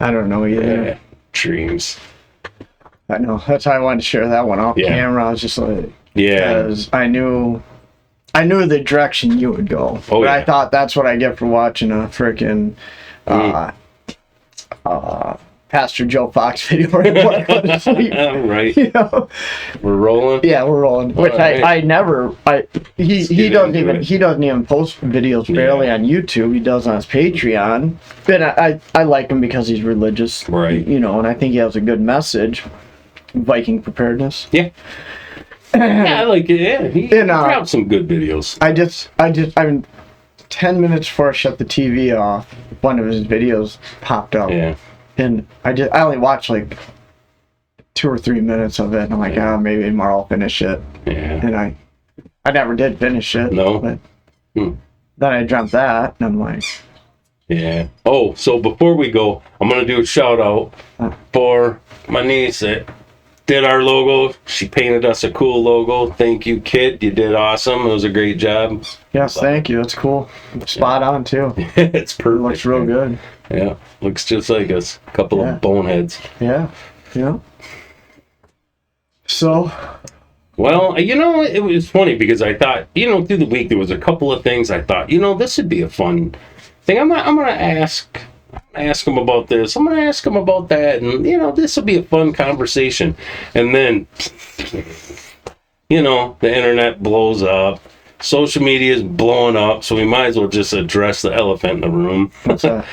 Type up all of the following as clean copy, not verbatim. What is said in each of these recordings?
I don't know either. Yeah, dreams. I know. That's why I wanted to share that one off camera. I was just like, because I knew the direction you would go. Oh, but I thought that's what I get for watching a freaking Pastor Joe Fox video right before I go to sleep. Right. You know? We're rolling. Yeah, we're rolling. Which I never. He doesn't even post videos barely on YouTube. He does on his Patreon. But I like him because he's religious. Right. You know, and I think he has a good message. Viking preparedness. Yeah. Yeah, I like it. Yeah, he dropped some good videos. I'm 10 minutes before I shut the TV off, one of his videos popped up. Yeah. And I only watched like 2 or 3 minutes of it, and I'm like, maybe tomorrow I'll finish it. Yeah. And I never did finish it. No. But then I dreamt that, and I'm like, yeah. Oh, so before we go, I'm gonna do a shout out for my niece that did our logo. She painted us a cool logo. Thank you, kid. You did awesome. It was a great job. Yes, thank you. That's cool. Spot on too. It's perfect. It looks real good. Yeah, looks just like us. A couple of boneheads. Yeah. So, well, you know, it was funny because I thought, you know, through the week there was a couple of things I thought, you know, this would be a fun thing. I'm gonna ask him about this. I'm gonna ask him about that, and you know, this will be a fun conversation. And then, you know, the internet blows up. Social media is blowing up, so we might as well just address the elephant in the room. what's that?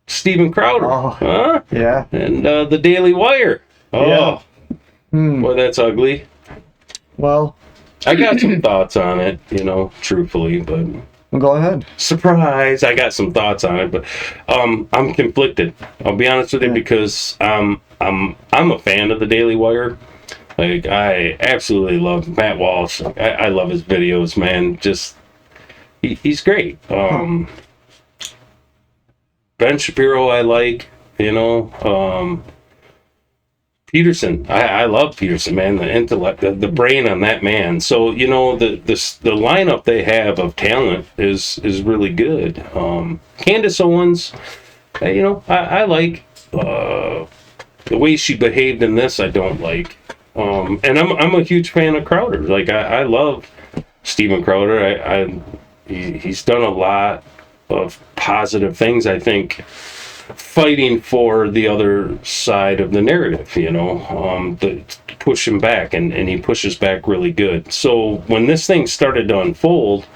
Steven Crowder. Oh, huh? Yeah. And the Daily Wire. Oh, boy, that's ugly. Well, I got some thoughts on it, you know, truthfully, but go ahead. surprise, I got some thoughts on it, but I'm conflicted. I'll be honest with you because I'm a fan of the Daily Wire. Like, I absolutely love Matt Walsh. I love his videos, man. Just he's great. Ben Shapiro, I like, you know. Peterson, I love Peterson, man. The intellect, the brain on that man. So, you know, the lineup they have of talent is really good. Candace Owens, you know, I like the way she behaved in this. I don't like, and I'm a huge fan of Crowder. Like, I love Steven Crowder. He's done a lot of positive things, I think, fighting for the other side of the narrative, you know, to push him back, and he pushes back really good. So when this thing started to unfold,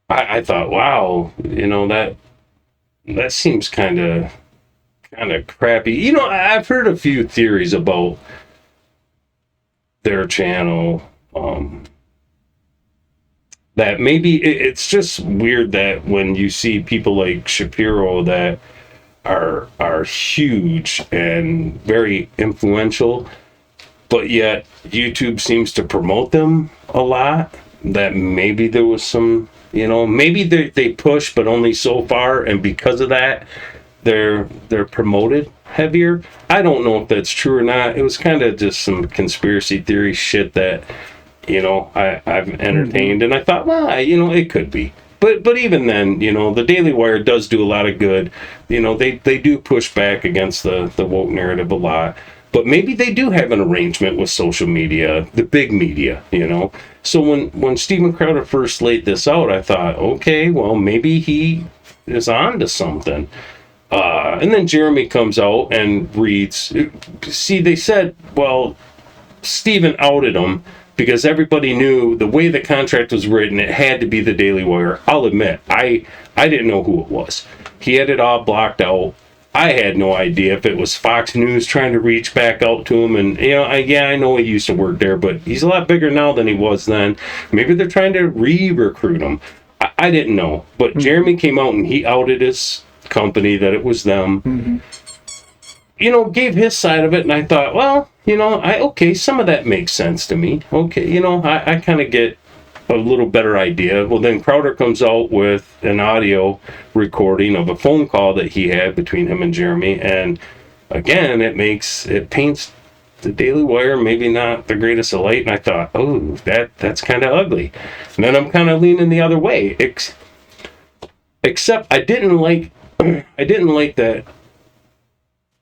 I thought, wow, you know, that seems kind of crappy. You know, I've heard a few theories about their channel, that maybe it's just weird that when you see people like Shapiro that are huge and very influential, but yet YouTube seems to promote them a lot, that maybe there was some, you know, maybe they push but only so far, and because of that they're promoted heavier. I don't know if that's true or not. It was kind of just some conspiracy theory shit that, you know, I've entertained, and I thought, well, you know, it could be. But even then, you know, the Daily Wire does do a lot of good. You know, they do push back against the woke narrative a lot. But maybe they do have an arrangement with social media, the big media, you know. So when Steven Crowder first laid this out, I thought, okay, well, maybe he is on to something. And then Jeremy comes out and reads. See, they said, well, Steven outed him, because everybody knew the way the contract was written, it had to be the Daily Wire. I'll admit, I didn't know who it was. He had it all blocked out. I had no idea if it was Fox News trying to reach back out to him. And, you know, I know he used to work there, but he's a lot bigger now than he was then. Maybe they're trying to re-recruit him. I didn't know. But Jeremy came out and he outed his company that it was them. You know, gave his side of it, and I thought, well, you know, okay, some of that makes sense to me. Okay, you know, I kind of get a little better idea. Well, then Crowder comes out with an audio recording of a phone call that he had between him and Jeremy, and again, it paints the Daily Wire maybe not the greatest of light, and I thought, oh, that's kind of ugly. And then I'm kind of leaning the other way. except I didn't like that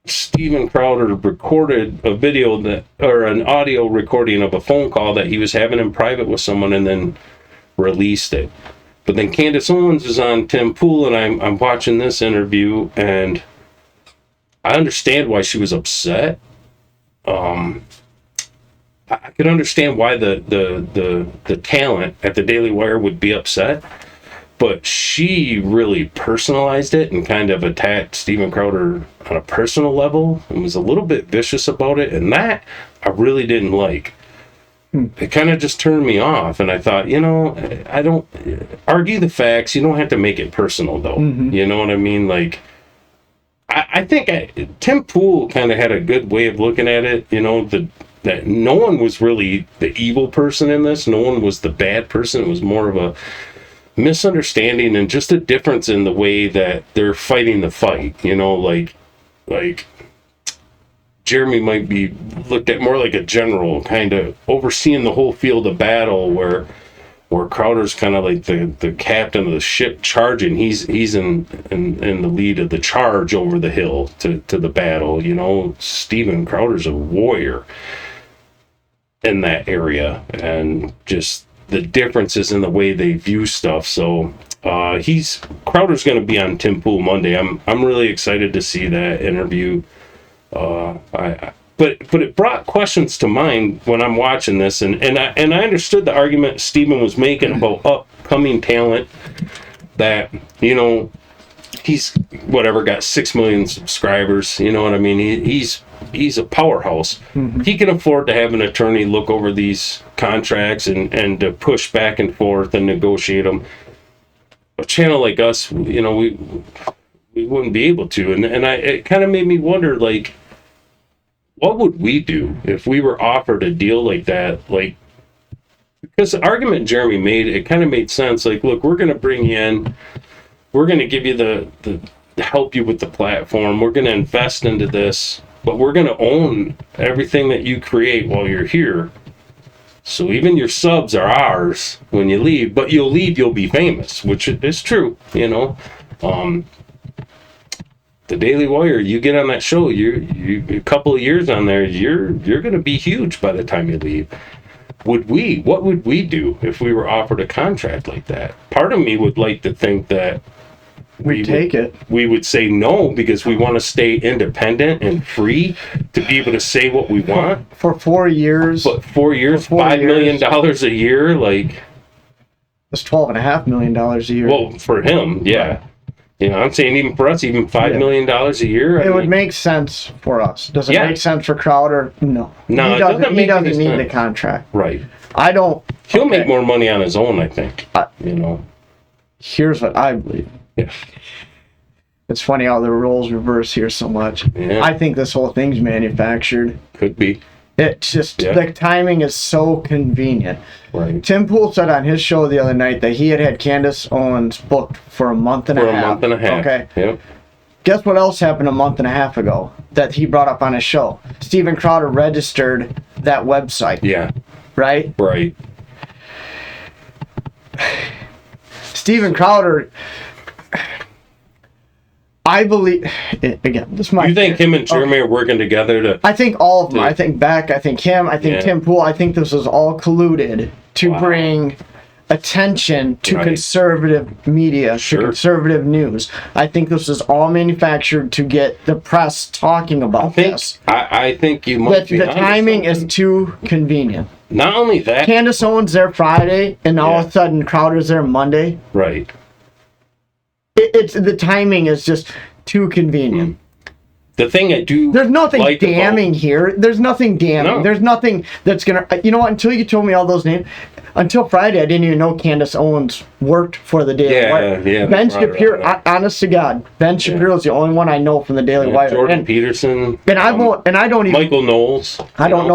Steven Crowder recorded a video or an audio recording of a phone call that he was having in private with someone and then released it. But then Candace Owens is on Tim Pool, and I'm watching this interview, and I understand why she was upset. I could understand why the talent at the Daily Wire would be upset, but she really personalized it and kind of attacked Steven Crowder on a personal level and was a little bit vicious about it, and that I really didn't like. It kind of just turned me off, and I thought, I don't argue the facts. You don't have to make it personal, though. Mm-hmm. You know what I mean? Like, I think Tim Pool kind of had a good way of looking at it. That no one was really the evil person in this. No one was the bad person. It was more of a misunderstanding and just a difference in the way that they're fighting the fight. Like Jeremy might be looked at more like a general, kind of overseeing the whole field of battle, where Crowder's kind of like the captain of the ship charging. He's in the lead of the charge over the hill to the battle. Steven Crowder's a warrior in that area, and just the differences in the way they view stuff. So Crowder's going to be on Tim Pool Monday. I'm really excited to see that interview. But it brought questions to mind when I'm watching this, and I understood the argument Steven was making about upcoming talent, that he's got 6 million subscribers. You know what I mean? He's a powerhouse. Mm-hmm. He can afford to have an attorney look over these contracts and to push back and forth and negotiate them. A channel like us, we wouldn't be able to, and it kind of made me wonder, like, what would we do if we were offered a deal like that? Like, because the argument Jeremy made, it kind of made sense. Like, look, we're going to bring you in, we're going to give you the help you with the platform, we're going to invest into this, but we're going to own everything that you create while you're here. So even your subs are ours when you leave, but you'll be famous, which is true, The Daily Wire, you get on that show, you a couple of years on there, you're going to be huge by the time you leave. What would we do if we were offered a contract like that? Part of me would like to think that we would say no, because we want to stay independent and free to be able to say what we want. For 4 years. But 4 years, $5 million a year, like... That's $12.5 million a year. Well, for him, yeah. Right. I'm saying even for us, even $5 million a year. It would make sense for us. Does it make sense for Crowder? No. No, he doesn't need the contract. Right. I don't... He'll make more money on his own, I think. Here's what I believe. Yeah. It's funny how the roles reverse here so much. Yeah. I think this whole thing's manufactured. Could be. It's just, the timing is so convenient. Right. Tim Pool said on his show the other night that he had Candace Owens booked for a month and a half. For a month and a half. Okay. Yep. Guess what else happened a month and a half ago that he brought up on his show? Steven Crowder registered that website. Yeah. Right? Right. Steven Crowder... I believe, again, this might... You think him and Jeremy are working together to... I think all of them. I think Beck, I think him, I think Tim Pool. I think this was all colluded to bring attention to conservative media, to conservative news. I think this was all manufactured to get the press talking about this. I think you might be... The timing is too convenient. Not only that... Candace Owens there Friday, and all of a sudden Crowder's there Monday. Right. It's the timing is just too convenient. The thing I do... There's nothing damning here. There's nothing damning. No. There's nothing that's going to... You know what? Until you told me all those names... Until Friday, I didn't even know Candace Owens worked for the Daily Wire. Yeah, Ben Shapiro... Honest to God, Ben Shapiro is the only one I know from the Daily Wire. Jordan Peterson. And I don't even... Michael Knowles. I don't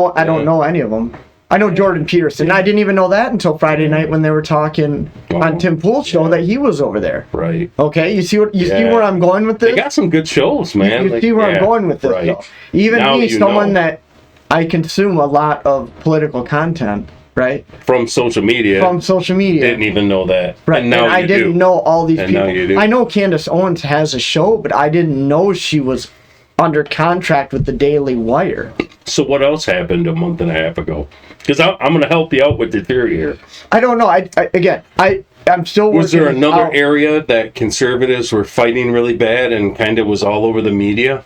know any of them. I know Jordan Peterson. I didn't even know that until Friday night when they were talking on Tim Pool's show that he was over there. Right. Okay, you see where I'm going with this? They got some good shows, man. You see where I'm going with this, though. Even now me, someone that I consume a lot of political content, right? From social media. Didn't even know that. Right. And now I didn't know all these people. Now you do. I know Candace Owens has a show, but I didn't know she was under contract with the Daily Wire. So what else happened a month and a half ago? Because I'm going to help you out with the theory here. I don't know. I'm still working. Was there another area that conservatives were fighting really bad and kind of was all over the media?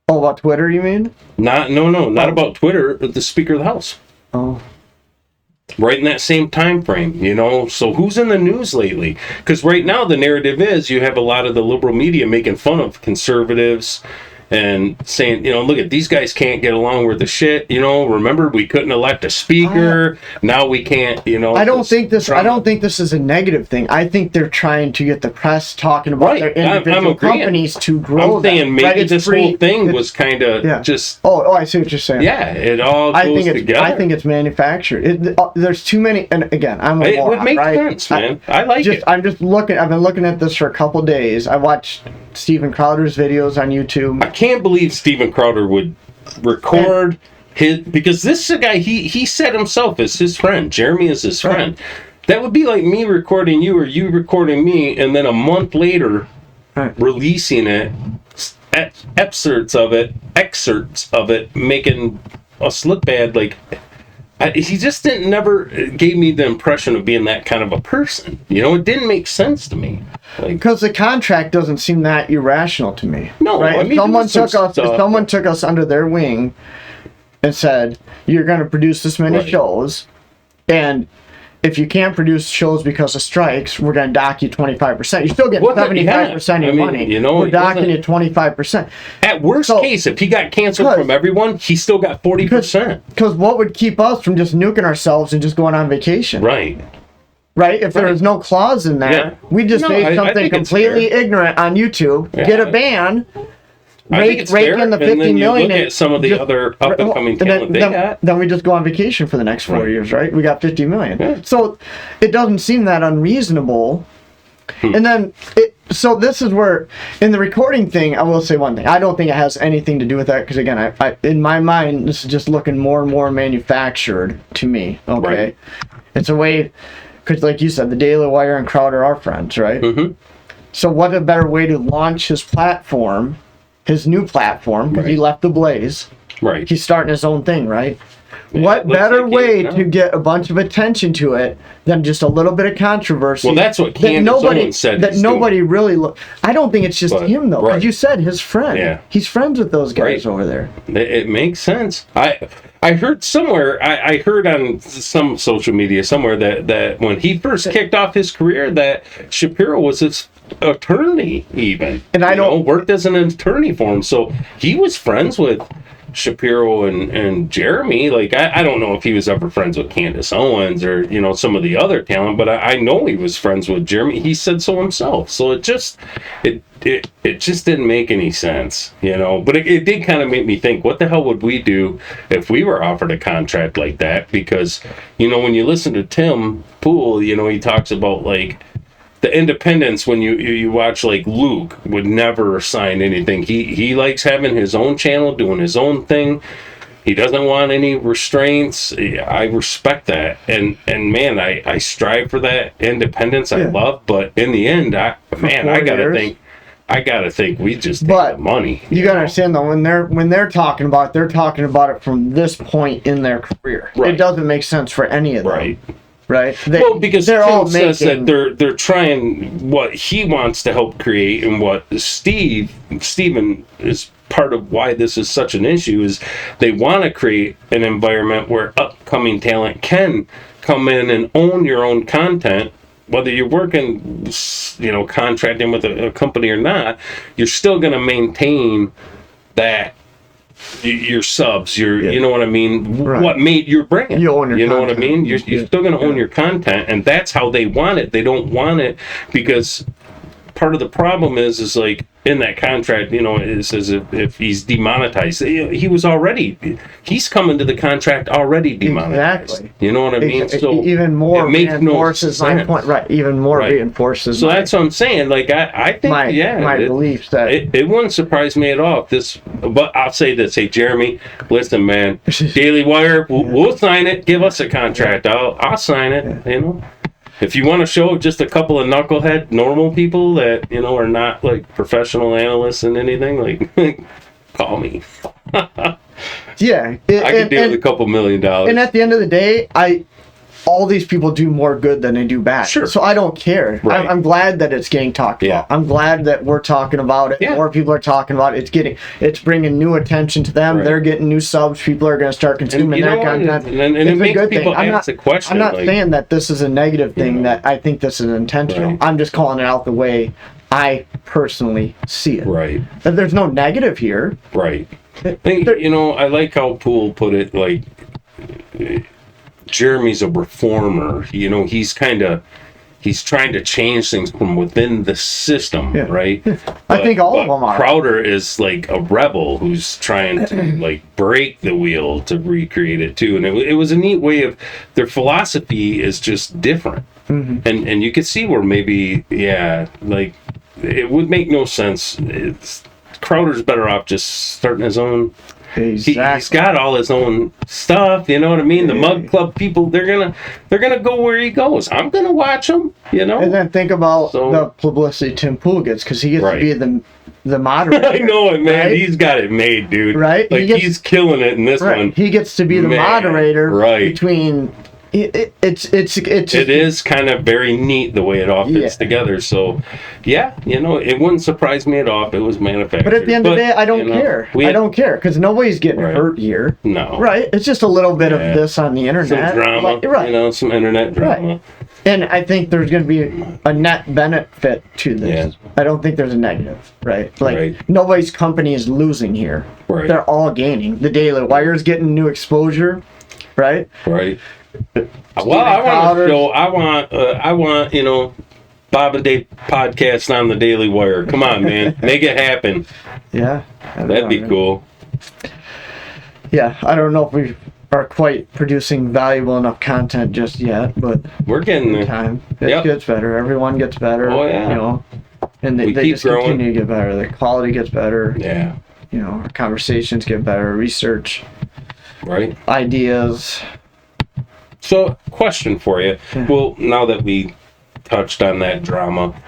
Oh, about Twitter, you mean? Not about Twitter, but the Speaker of the House. Oh. Right in that same time frame, So who's in the news lately? Because right now the narrative is you have a lot of the liberal media making fun of conservatives and saying, look at these guys can't get along with the shit. Remember we couldn't elect a speaker. Now we can't. I don't think this is a negative thing. I think they're trying to get the press talking about their individual companies to grow. I'm saying maybe this whole thing was kind of just. Oh, I see what you're saying. Yeah, it all goes together. I think it's manufactured. There's too many. And again, I'm a moron, it would make sense, man. I like it. I'm just looking. I've been looking at this for a couple days. I watched Steven Crowder's videos on YouTube. I can't believe Steven Crowder would record because this is a guy he said himself is his friend. Jeremy is his friend. That would be like me recording you or you recording me, and then a month later releasing it, excerpts of it, making us look bad. Like he just never gave me the impression of being that kind of a person. It didn't make sense to me. Because the contract doesn't seem that irrational to me. No, right? I mean, if someone took us under their wing and said, you're going to produce this many shows, and if you can't produce shows because of strikes, we're going to dock you 25%. You still get 75% of your money. We're docking you 25%. At worst case, if he got canceled from everyone, he still got 40%. Because what would keep us from just nuking ourselves and just going on vacation? Right? If there was no clause in there, we just say something completely ignorant on YouTube, get a ban, rake in the 50 million. Look at some of the other up-and-coming talent they got. Then we just go on vacation for the next 4 years, right? We got 50 million. Yeah. So it doesn't seem that unreasonable. And then, so this is where, in the recording thing, I will say one thing. I don't think it has anything to do with that, because again, I in my mind, this is just looking more and more manufactured to me, okay? Right. It's a way... Because, like you said, the Daily Wire and Crowder are friends, right? Mm-hmm. So what a better way to launch his platform, his new platform, because he left the Blaze. Right. He's starting his own thing, right? Yeah, what better way to get a bunch of attention to it than just a little bit of controversy? Well, that's what Candace Owens said. That nobody really I don't think it's just him, though. Because you said his friend. Yeah. He's friends with those guys over there. It makes sense. I heard somewhere, I heard on some social media somewhere that when he first kicked off his career, that Shapiro was his attorney even. And worked as an attorney for him. So he was friends with Shapiro and Jeremy. Like, I don't know if he was ever friends with Candace Owens or, some of the other talent, but I know he was friends with Jeremy. He said so himself. So it just didn't make any sense, but it did kind of make me think, what the hell would we do if we were offered a contract like that? Because, when you listen to Tim Pool, he talks about like the independence. When you watch, like, Luke would never sign anything. He likes having his own channel, doing his own thing. He doesn't want any restraints. I respect that, and man, I strive for that independence. I love, but in the end, I gotta think we just take the money. You gotta understand, though, when they're talking about it from this point in their career. Right. It doesn't make sense for any of them. Right. Because they're all says that they're trying what he wants to help create, and what Steven is part of why this is such an issue is they want to create an environment where upcoming talent can come in and own your own content. Whether you're working, contracting with a company or not, you're still going to maintain that your subs, you know what I mean? Right. What made your brand? You own your content. Know what I mean? You're still going to own your content, and that's how they want it. They don't want it because part of the problem is like in that contract, it says if he's demonetized, he's coming to the contract already demonetized. Exactly. You know what I mean? So even more it makes reinforces no my sense. point. Right. Even more reinforces. So that's what I'm saying. Like I think my beliefs that it wouldn't surprise me at all if but I'll say this. Hey, Jeremy, listen, man, Daily Wire, we'll sign it. Give us a contract. I'll sign it. Yeah. If you want to show just a couple of knucklehead normal people that are not like professional analysts and anything, like call me. Yeah, I could do with a couple $1 million. And at the end of the day, all these people do more good than they do bad. Sure. So I don't care. Right. I'm glad that it's getting talked about. I'm glad that we're talking about it. Yeah. More people are talking about it. It's bringing new attention to them. Right. They're getting new subs. People are going to start consuming their content. And it makes people ask the question. I'm not saying that this is a negative thing. That I think this is intentional. Right. I'm just calling it out the way I personally see it. Right. But there's no negative here. Right. I like how Poole put it. Like, Jeremy's a reformer. He's trying to change things from within the system, right? I think all of them are. Crowder is like a rebel who's trying to like break the wheel to recreate it too. And it was a neat way of their philosophy is just different. Mm-hmm. And you could see where maybe, like it would make no sense. Crowder's better off just starting his own. Exactly. He's got all his own stuff, you know what I mean? The Mug Club people, they're gonna go where he goes. I'm gonna watch him, And then think about the publicity Tim Poole gets, because he gets to be the moderator. I know it, man. Right? He's got it made, dude. Right? Like he's killing it in this one. He gets to be the moderator between. It is kind of very neat the way it all fits together. So, it wouldn't surprise me at all if it was manufactured. But at the end of the day, I don't care. I don't care because nobody's getting hurt here. No. Right? It's just a little bit of this on the internet. Some drama. Some internet drama. Right. And I think there's going to be a net benefit to this. Yeah. I don't think there's a negative, right? Like, nobody's company is losing here. Right. They're all gaining. The Daily Wire's getting new exposure, right? Right. Well, I want Bob and Dave podcast on the Daily Wire. Come on, man, make it happen. Yeah, that'd be cool. Yeah, I don't know if we are quite producing valuable enough content just yet, but we're getting there. Time. It gets better. Everyone gets better. Oh yeah. And they just growing. Continue to get better. The quality gets better. Yeah. Our conversations get better. Research. Right. Ideas. So, question for you. Well, now that we touched on that drama,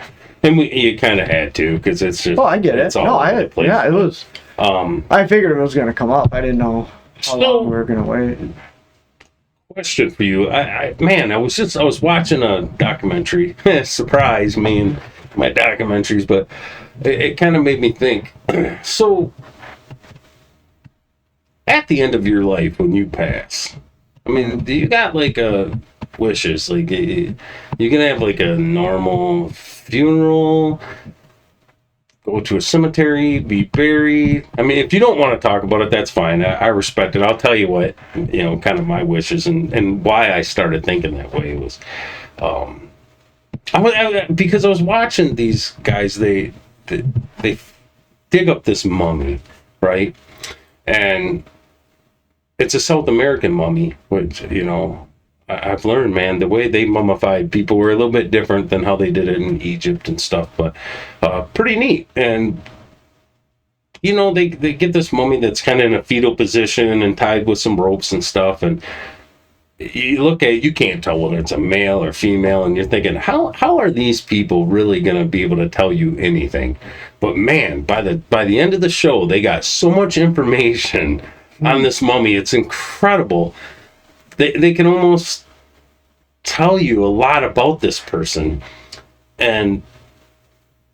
and you kind of had to, because it's just. Oh, I get it. It's all over the place. Yeah, it was. I figured it was going to come up. I didn't know how long we were going to wait. Question for you. I was watching a documentary. Surprise me and my documentaries, but it kind of made me think. So, at the end of your life, when you pass, I mean, do you got like wishes? Like, you gonna have like a normal funeral, go to a cemetery, be buried? I mean, if you don't want to talk about it, that's fine. I respect it. I'll tell you what, kind of my wishes and why I started thinking that way was, because I was watching these guys. They dig up this mummy, right? And it's a South American mummy, which, I've learned, man, the way they mummified people were a little bit different than how they did it in Egypt and stuff, but pretty neat. And, they get this mummy that's kind of in a fetal position and tied with some ropes and stuff. And you look at it, you can't tell whether it's a male or female, and you're thinking, how are these people really going to be able to tell you anything? But man, by the end of the show, they got so much information on this mummy. It's incredible. They can almost tell you a lot about this person. But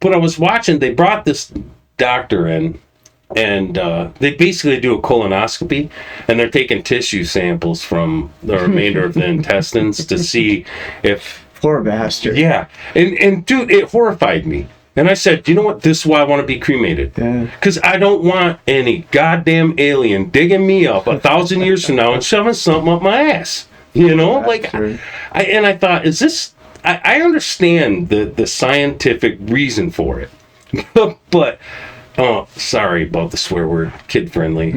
I was watching, they brought this doctor in, and they basically do a colonoscopy, and they're taking tissue samples from the remainder of the intestines to see if... Poor bastard. Yeah. And dude, it horrified me. And I said, you know what? This is why I want to be cremated. Because I don't want any goddamn alien digging me up 1,000 years from now and shoving something up my ass. I thought, is this... I understand the scientific reason for it. But sorry about the swear word, kid friendly.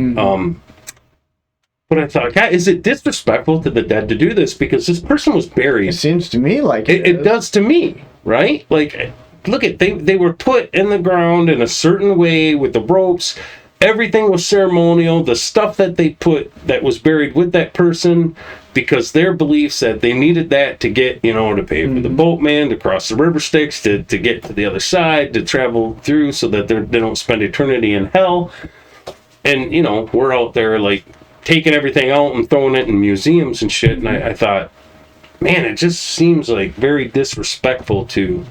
But I thought, God, is it disrespectful to the dead to do this? Because this person was buried. It seems to me like it does to me, right? Like, look at they were put in the ground in a certain way with the ropes. Everything was ceremonial. The stuff that they put that was buried with that person, because their beliefs that they needed that to get, to pay for the boatman, to cross the river Styx, to get to the other side, to travel through so that they don't spend eternity in hell. And, we're out there like taking everything out and throwing it in museums and shit. And I thought, man, it just seems like very disrespectful to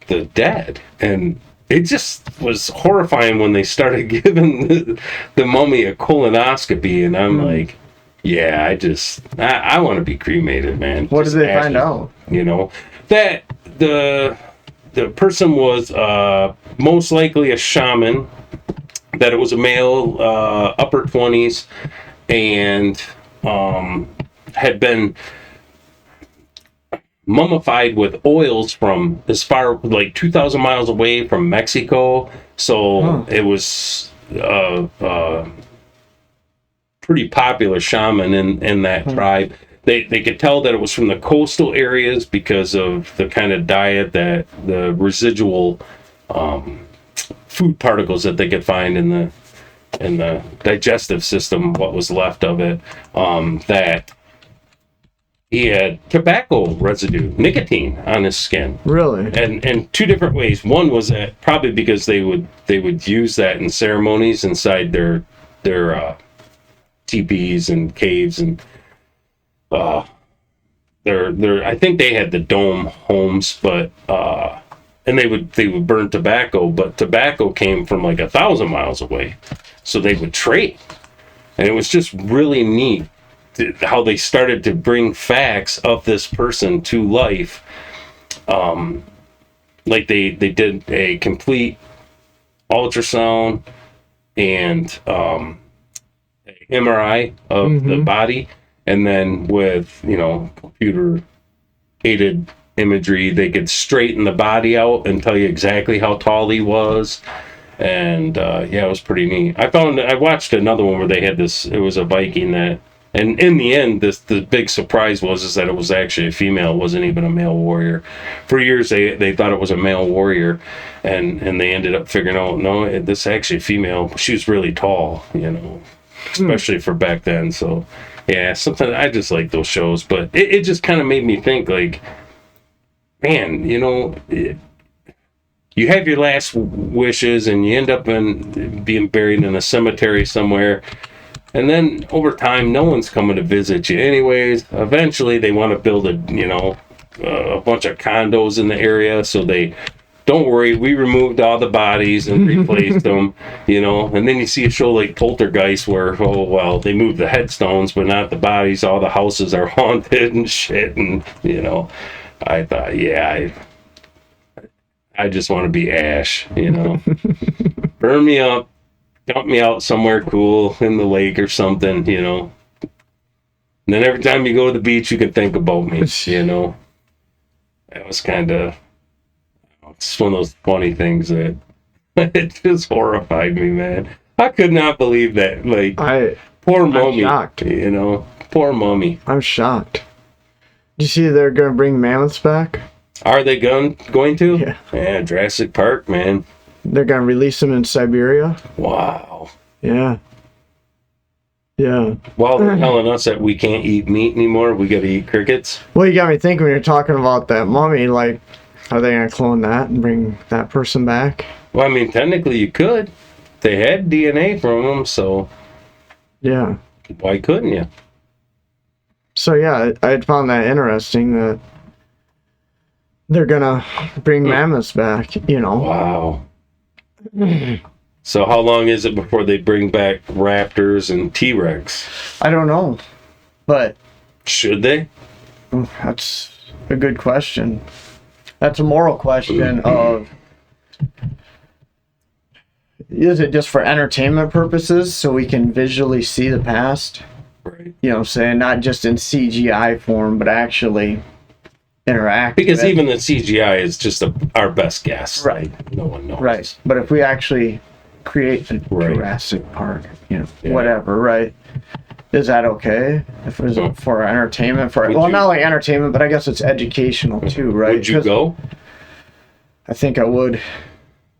the dead. And it just was horrifying when they started giving the mummy a colonoscopy. And I'm like, yeah, I want to be cremated, man. What did they find out? That the person was most likely a shaman, that it was a male, upper 20s, and had been mummified with oils from as far like 2,000 miles away from Mexico. So it was pretty popular shaman in that tribe. They could tell that it was from the coastal areas because of the kind of diet, that the residual food particles that they could find in the digestive system, what was left of it, that he had tobacco residue, nicotine on his skin. Really? And two different ways. One was that probably because they would use that in ceremonies inside their teepees and caves, and I think they had the dome homes, but and they would burn tobacco, but tobacco came from like 1,000 miles away, so they would trade. And it was just really neat how they started to bring facts of this person to life. Like they did a complete ultrasound and MRI of the body, and then with computer aided imagery, they could straighten the body out and tell you exactly how tall he was. And it was pretty neat. I watched another one where they had this, it was a Viking that, and in the end, the big surprise was that it was actually a female. It wasn't even a male warrior. For years they thought it was a male warrior, and they ended up figuring out, no, this is actually a female. She was really tall, especially for back then. So yeah, sometimes I just like those shows, but it just kind of made me think, like, man, you have your last wishes and you end up being buried in a cemetery somewhere. And then over time, no one's coming to visit you anyways. Eventually, they want to build a bunch of condos in the area. So don't worry, we removed all the bodies and replaced them, And then you see a show like Poltergeist where, they moved the headstones, but not the bodies. All the houses are haunted and shit. And, I thought, I just want to be Ash, Burn me up. Dump me out somewhere cool in the lake or something, And then every time you go to the beach, you can think about me, That was kind of, it's one of those funny things that it just horrified me, man. I could not believe that. Like, poor mummy, shocked. Poor mummy. I'm shocked. Did you see they're going to bring mammoths back? Are they going to? Yeah. Yeah, Jurassic Park, man. They're going to release them in Siberia. Wow. Yeah. Yeah. Well, they're telling us that we can't eat meat anymore. We got to eat crickets. Well, you got me thinking when you're talking about that mummy, like, are they going to clone that and bring that person back? Well, I mean, technically you could. They had DNA from them, so... Yeah. Why couldn't you? So, yeah, I had found that interesting that they're going to bring mammoths back, Wow. So how long is it before they bring back raptors and T-Rex? I don't know, but... Should they? That's a good question. That's a moral question of... Is it just for entertainment purposes so we can visually see the past? Right. Saying not just in CGI form, but actually interact. Because even the CGI is just our best guess. Right. Like, no one knows. Right. But if we actually create a Jurassic Park, whatever, right? Is that okay? If it was for entertainment, not like entertainment, but I guess it's educational too, right? Would you go? I think I would.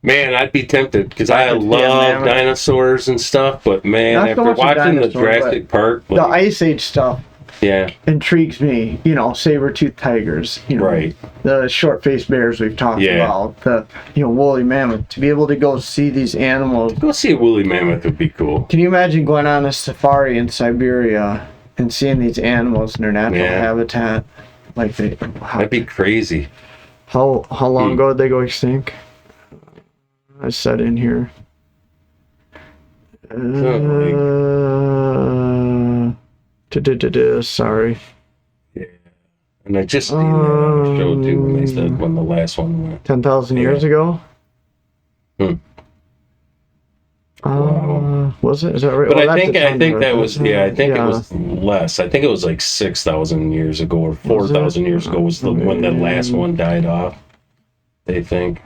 Man, I'd be tempted because I love dinosaurs and stuff, but man, Not after so much watching the dinosaur, Jurassic Park, the Ice Age stuff yeah, intrigues me. Saber-toothed tigers, right. The short-faced bears we've talked about, the woolly mammoth. To be able to go see these animals. Go see a woolly mammoth would be cool. Can you imagine going on a safari in Siberia and seeing these animals in their natural habitat? Like that'd be crazy. How long ago did they go extinct? I said in here. Sorry. Yeah. And I just seen that on the show too when they said when the last one went. 10,000 years ago? Wow. Was it? Is that right? But I think that was it was less. I think it was like 6,000 years ago or 4,000 years ago was when the last one died off. They think.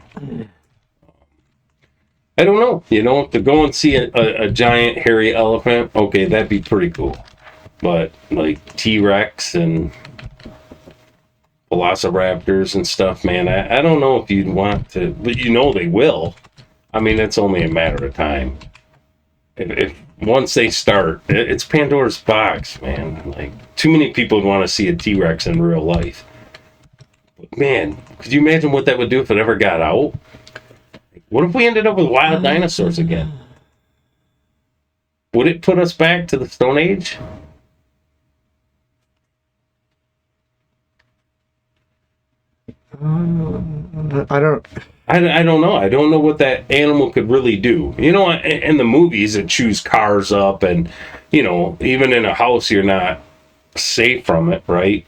I don't know. To go and see a giant hairy elephant, okay, that'd be pretty cool. But like T-Rex and Velociraptors and stuff, man, I don't know if you'd want to, but they will. I mean, it's only a matter of time. If once they start, it's Pandora's box, man. Like, too many people would want to see a T-Rex in real life. But man, could you imagine what that would do if it ever got out? What if we ended up with wild dinosaurs again? Would it put us back to the Stone Age? I don't know. I don't know what that animal could really do. In the movies, it chews cars up, and even in a house, you're not safe from it, right?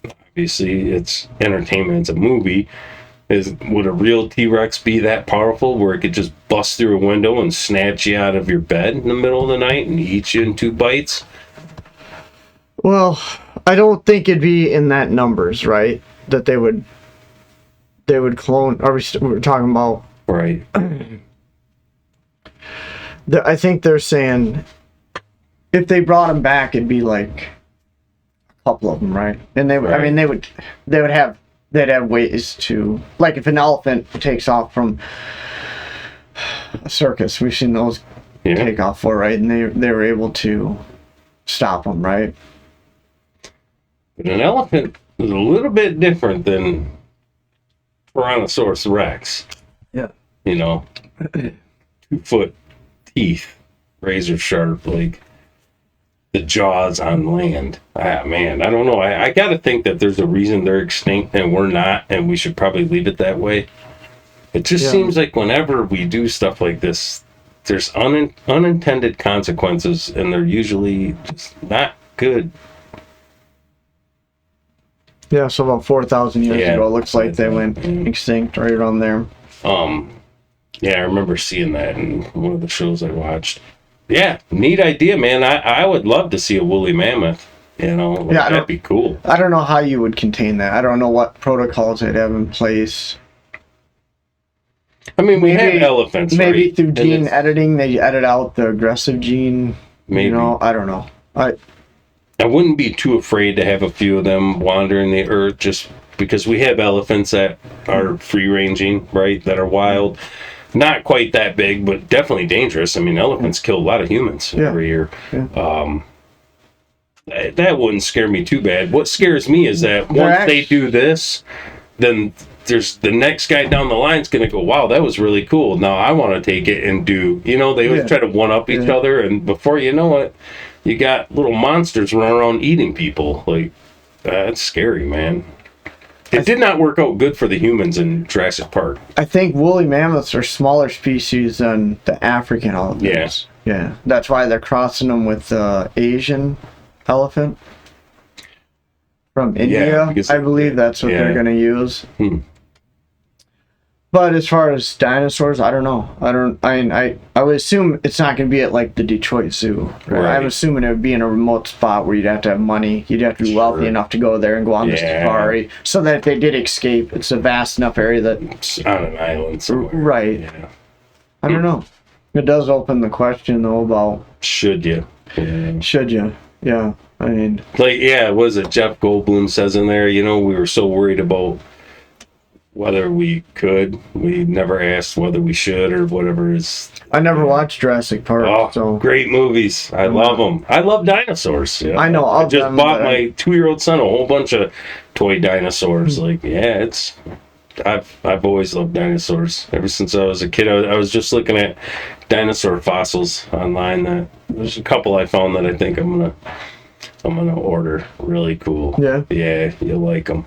Obviously, it's entertainment. It's a movie. Would a real T-Rex be that powerful where it could just bust through a window and snatch you out of your bed in the middle of the night and eat you in 2 bites? Well, I don't think it'd be in that numbers, right? That they would clone. We're talking about right. I think they're saying if they brought them back, it'd be like a couple of them, right? And they would. Right. I mean, they'd have ways to, like, if an elephant takes off from a circus, we've seen those take off for, right? And they were able to stop them, right? But an elephant is a little bit different than Tyrannosaurus Rex. Yeah. 2-foot teeth, razor sharp, like the jaws on land. Man, I don't know. I got to think that there's a reason they're extinct and we're not, and we should probably leave it that way. It just seems like whenever we do stuff like this, there's unintended consequences, and they're usually just not good. Yeah, so about 4,000 years ago, it looks like they went extinct right around there. Yeah, I remember seeing that in one of the shows I watched. Yeah, neat idea, man. I would love to see a woolly mammoth. That'd be cool. I don't know how you would contain that. I don't know what protocols they'd have in place. I mean, we have elephants, maybe right? Through gene editing, they edit out the aggressive gene. Maybe. I don't know. I wouldn't be too afraid to have a few of them wandering the earth just because we have elephants that are free-ranging, right, that are wild. Not quite that big, but definitely dangerous. I mean, elephants kill a lot of humans every year. Yeah. That wouldn't scare me too bad. What scares me is that once they do this, then there's the next guy down the line is going to go, wow, that was really cool. Now I want to take it and do, they always try to one-up each other, and before you know it, you got little monsters running around eating people. Like, that's scary, man. It did not work out good for the humans in Jurassic Park. I think woolly mammoths are smaller species than the African elephants. Yeah. That's why they're crossing them with the Asian elephant from India. I believe that's what they're going to use. But as far as dinosaurs, I don't know. I would assume it's not going to be at like the Detroit Zoo. Right? I'm assuming it would be in a remote spot where you'd have to have money. You'd have to be wealthy enough to go there and go on the safari, so that if they did escape, it's a vast enough area that it's on an island somewhere. Right. Yeah. I don't know. It does open the question though about should you? Yeah. Should you? Yeah. I mean, like, what is it? Jeff Goldblum says in there, we were so worried about whether we could. We never asked whether we should or whatever. I never watched Jurassic Park. Oh, so great movies. I love them. I love dinosaurs. I know. I just bought my 2-year-old son a whole bunch of toy dinosaurs. I've always loved dinosaurs. Ever since I was a kid, I was just looking at dinosaur fossils online. There's a couple I found that I think I'm gonna order. Really cool. Yeah, you'll like them.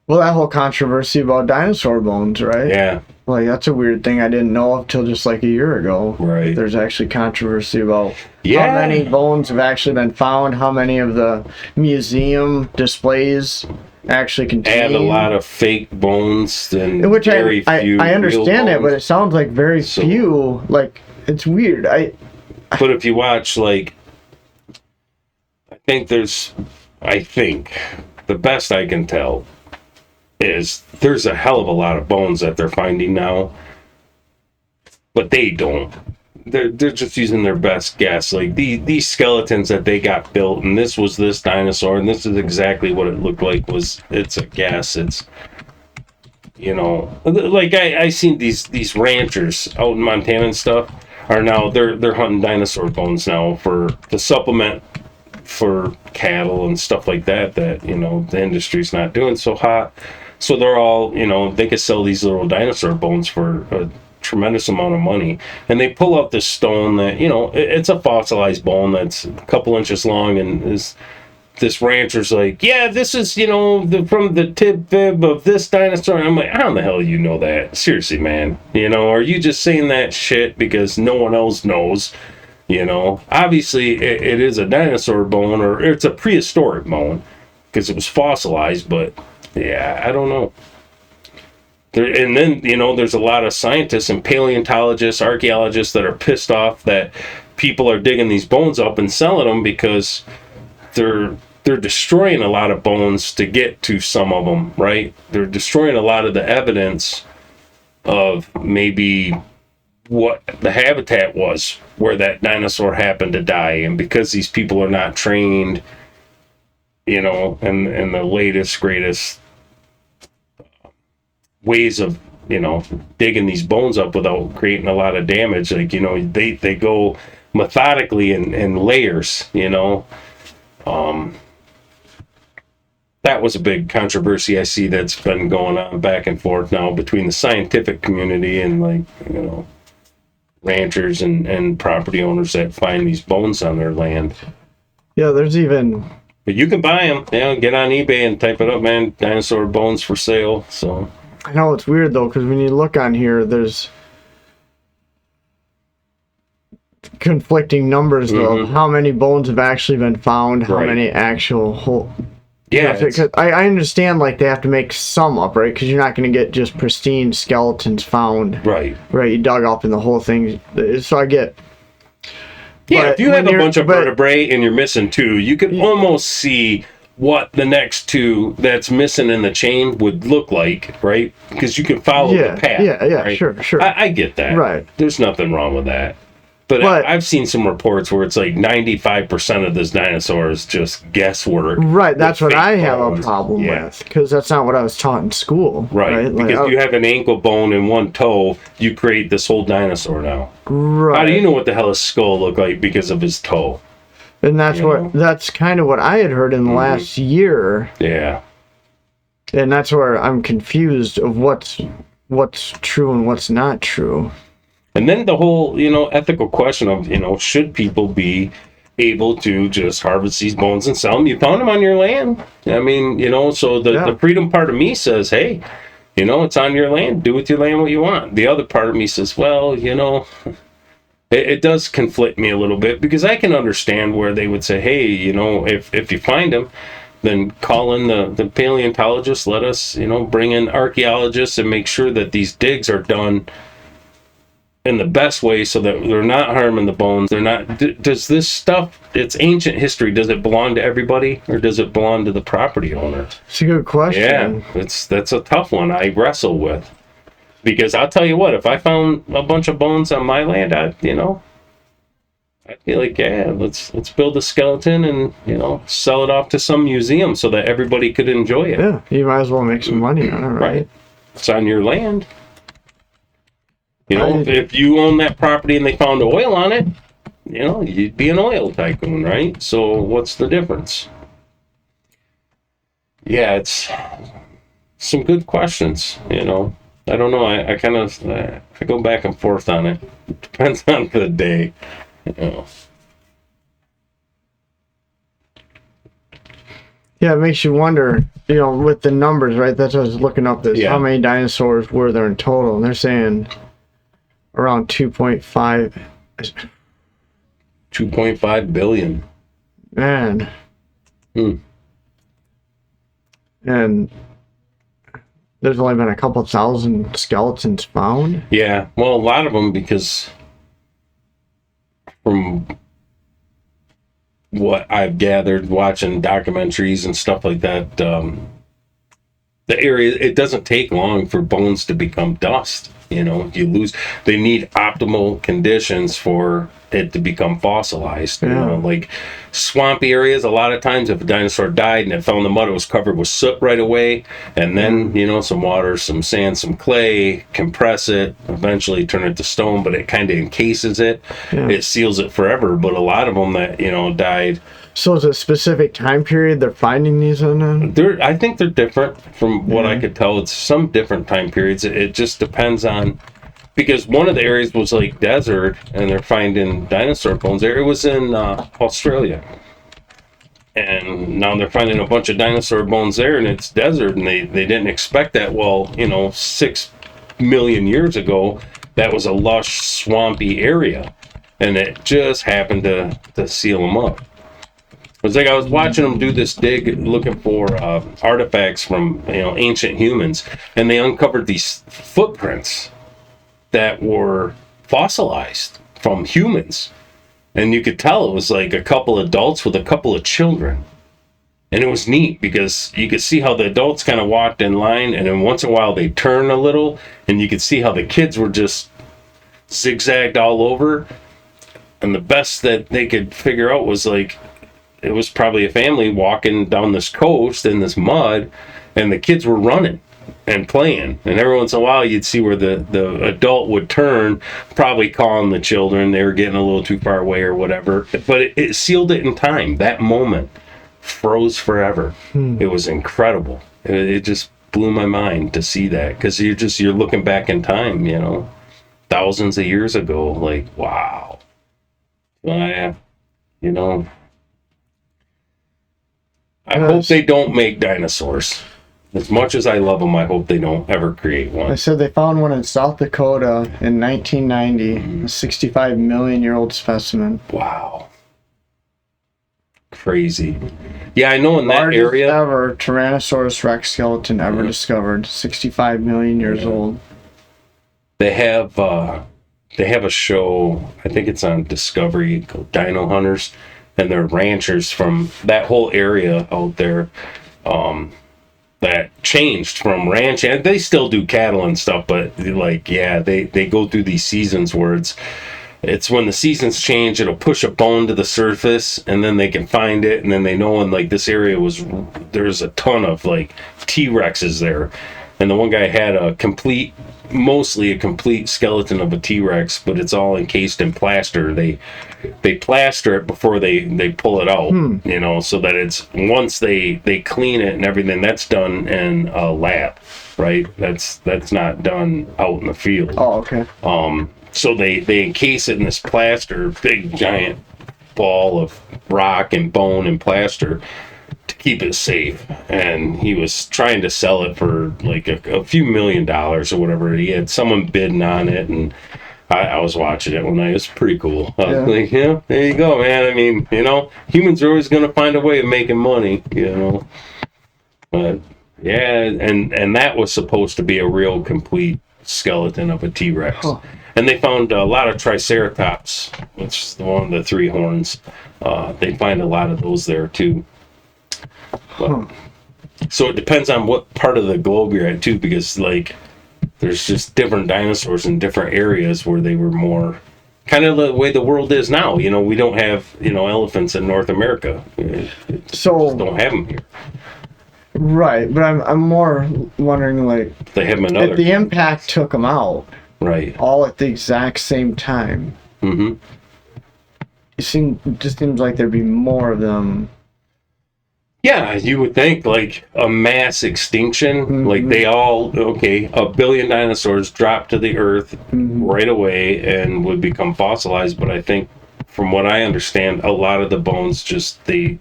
Well, that whole controversy about dinosaur bones, right? Yeah. Like, that's a weird thing I didn't know of till just like a year ago. Right. There's actually controversy about how many bones have actually been found, how many of the museum displays actually contain. And a lot of fake bones and which very few I understand real it, but it sounds like very few. Like, it's weird. But if you watch, like, I think the best I can tell is there's a hell of a lot of bones that they're finding now, but they don't. They're just using their best guess. Like these skeletons that they got built, and this was this dinosaur, and this is exactly what it looked like. It's a guess. It's like I seen these ranchers out in Montana and stuff are now they're hunting dinosaur bones now for the supplement for cattle and stuff like that the industry's not doing so hot. So they're all, they could sell these little dinosaur bones for a tremendous amount of money. And they pull out this stone that, it's a fossilized bone that's a couple inches long, and this rancher's like, yeah, this is, from the tib fib of this dinosaur. And I'm like, how the hell do you know that? Seriously, man. Are you just saying that shit because no one else knows? Obviously it is a dinosaur bone, or it's a prehistoric bone because it was fossilized, but I don't know. And then, there's a lot of scientists and paleontologists, archaeologists that are pissed off that people are digging these bones up and selling them because they're destroying a lot of bones to get to some of them, right? They're destroying a lot of the evidence of maybe what the habitat was where that dinosaur happened to die. And because these people are not trained, and the latest, greatest ways of, digging these bones up without creating a lot of damage, like, they go methodically in layers, that was a big controversy I see that's been going on back and forth now between the scientific community and, ranchers and property owners that find these bones on their land. Yeah, there's even... But you can buy them. Get on eBay and type it up, man. Dinosaur bones for sale. So I know it's weird though, because when you look on here, there's conflicting numbers though. Of how many bones have actually been found? How many actual whole? Yeah, because I understand like they have to make some up, right? Because you're not going to get just pristine skeletons found. Right. You dug up and the whole thing. So I get. Yeah, if you have a bunch of vertebrae and you're missing two, you can almost see what the next two that's missing in the chain would look like, right? Because you can follow the path. Yeah, right? Sure. I get that. Right. There's nothing wrong with that. But I've seen some reports where it's like 95% of this dinosaur is just guesswork. Right, that's what I have a problem with, because that's not what I was taught in school. Right, because you have an ankle bone and one toe, you create this whole dinosaur now. Right. How do you know what the hell his skull looked like because of his toe? And that's kind of what I had heard in the last year. Yeah. And that's where I'm confused of what's true and what's not true. And then the whole, ethical question of, should people be able to just harvest these bones and sell them? You found them on your land. I mean, so the freedom part of me says, hey, it's on your land. Do with your land what you want. The other part of me says, well, it does conflict me a little bit, because I can understand where they would say, hey, if you find them, then call in the paleontologists. Let us, bring in archaeologists and make sure that these digs are done in the best way so that they're not harming the bones. They're not. Does this stuff? It's ancient history. Does it belong to everybody, or does it belong to the property owner? It's a good question. Yeah, that's a tough one. I wrestle with, because I'll tell you what. If I found a bunch of bones on my land, I'd be like, yeah, let's build a skeleton and sell it off to some museum so that everybody could enjoy it. Yeah, you might as well make some money on it, right? It's on your land. If you own that property and they found oil on it, you'd be an oil tycoon, right? So what's the difference? Yeah, it's some good questions, I don't know. I kind of I go back and forth on it. Depends on the day, Yeah, it makes you wonder, with the numbers, right? That's what I was looking up this. Yeah. How many dinosaurs were there in total? And they're saying around 2.5 billion. Man. And there's only been a couple thousand skeletons found. Yeah, well, a lot of them, because from what I've gathered watching documentaries and stuff like that, the area, it doesn't take long for bones to become dust. They need optimal conditions for it to become fossilized. Like swampy areas, a lot of times if a dinosaur died and it fell in the mud, it was covered with soot right away, and then some water, some sand, some clay, compress it, eventually turn it to stone, but it kind of encases it. It seals it forever. But a lot of them that died. So is it a specific time period they're finding these in? I think they're different from what I could tell. It's some different time periods. It just depends on, because one of the areas was like desert and they're finding dinosaur bones there. It was in Australia. And now they're finding a bunch of dinosaur bones there, and it's desert, and they didn't expect that. Well, 6 million years ago, that was a lush, swampy area, and it just happened to seal them up. It was like I was watching them do this dig, looking for artifacts from ancient humans, and they uncovered these footprints that were fossilized from humans, and you could tell it was like a couple adults with a couple of children, and it was neat because you could see how the adults kind of walked in line, and then once in a while they turn a little, and you could see how the kids were just zigzagged all over, and the best that they could figure out was like, it was probably a family walking down this coast in this mud, and the kids were running and playing. And every once in a while, you'd see where the adult would turn, probably calling the children. They were getting a little too far away or whatever. But it sealed it in time. That moment froze forever. It was incredible. It just blew my mind to see that, because you're looking back in time, thousands of years ago. Like, wow. I hope they don't make dinosaurs. As much as I love them, I hope they don't ever create one. I said they found one in South Dakota in 1990, a 65 million year old specimen. Wow. Crazy. Yeah, I know in that Largest area. Ever Tyrannosaurus Rex skeleton ever discovered, 65 million years old. They have a show, I think it's on Discovery, called Dino Hunters. And they're ranchers from that whole area out there that changed from ranch, and they still do cattle and stuff, but they go through these seasons where it's when the seasons change, it'll push a bone to the surface, and then they can find it, and then they know in this area there's a ton of T-Rexes there, and the one guy had mostly a complete skeleton of a T-Rex, but it's all encased in plaster. They plaster it before they pull it out, so that it's, once they clean it and everything, that's done in a lab, right? That's not done out in the field. Oh, okay. So they encase it in this plaster, big giant ball of rock and bone and plaster, to keep it safe. And he was trying to sell it for a few $1 million or whatever. He had someone bidding on it, and I was watching it one night. It's pretty cool. I was like, yeah, there you go, man. I mean, humans are always going to find a way of making money, But yeah, and that was supposed to be a real complete skeleton of a T-Rex. Huh. And they found a lot of Triceratops, which is the one of the 3 horns. They find a lot of those there too. But, so it depends on what part of the globe you're at too, because like there's just different dinosaurs in different areas where they were more kind of the way the world is now. We don't have elephants in North America. So just don't have them here. Right, but I'm more wondering like they have them in other. If the impact took them out, right, all at the exact same time. Mm-hmm. It just seems like there'd be more of them. Yeah, you would think like a mass extinction, like they all, 1 billion dinosaurs dropped to the earth right away and would become fossilized. But I think from what I understand, a lot of the bones just, they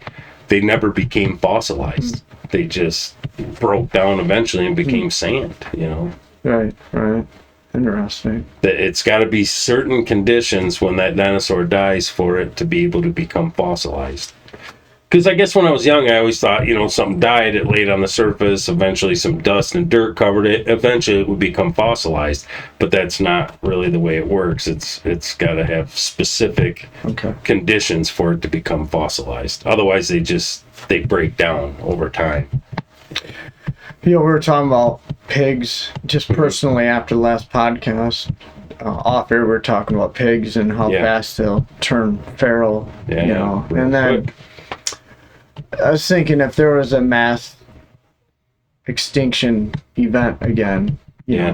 never became fossilized. They just broke down eventually and became sand, Right. Interesting. It's got to be certain conditions when that dinosaur dies for it to be able to become fossilized. Because I guess when I was young, I always thought, something died, it laid on the surface, eventually some dust and dirt covered it, eventually it would become fossilized. But that's not really the way it works. It's got to have specific conditions for it to become fossilized. Otherwise, they break down over time. We were talking about pigs, just personally after the last podcast. Off air, we were talking about pigs and how fast they'll turn feral, and then I was thinking if there was a mass extinction event again,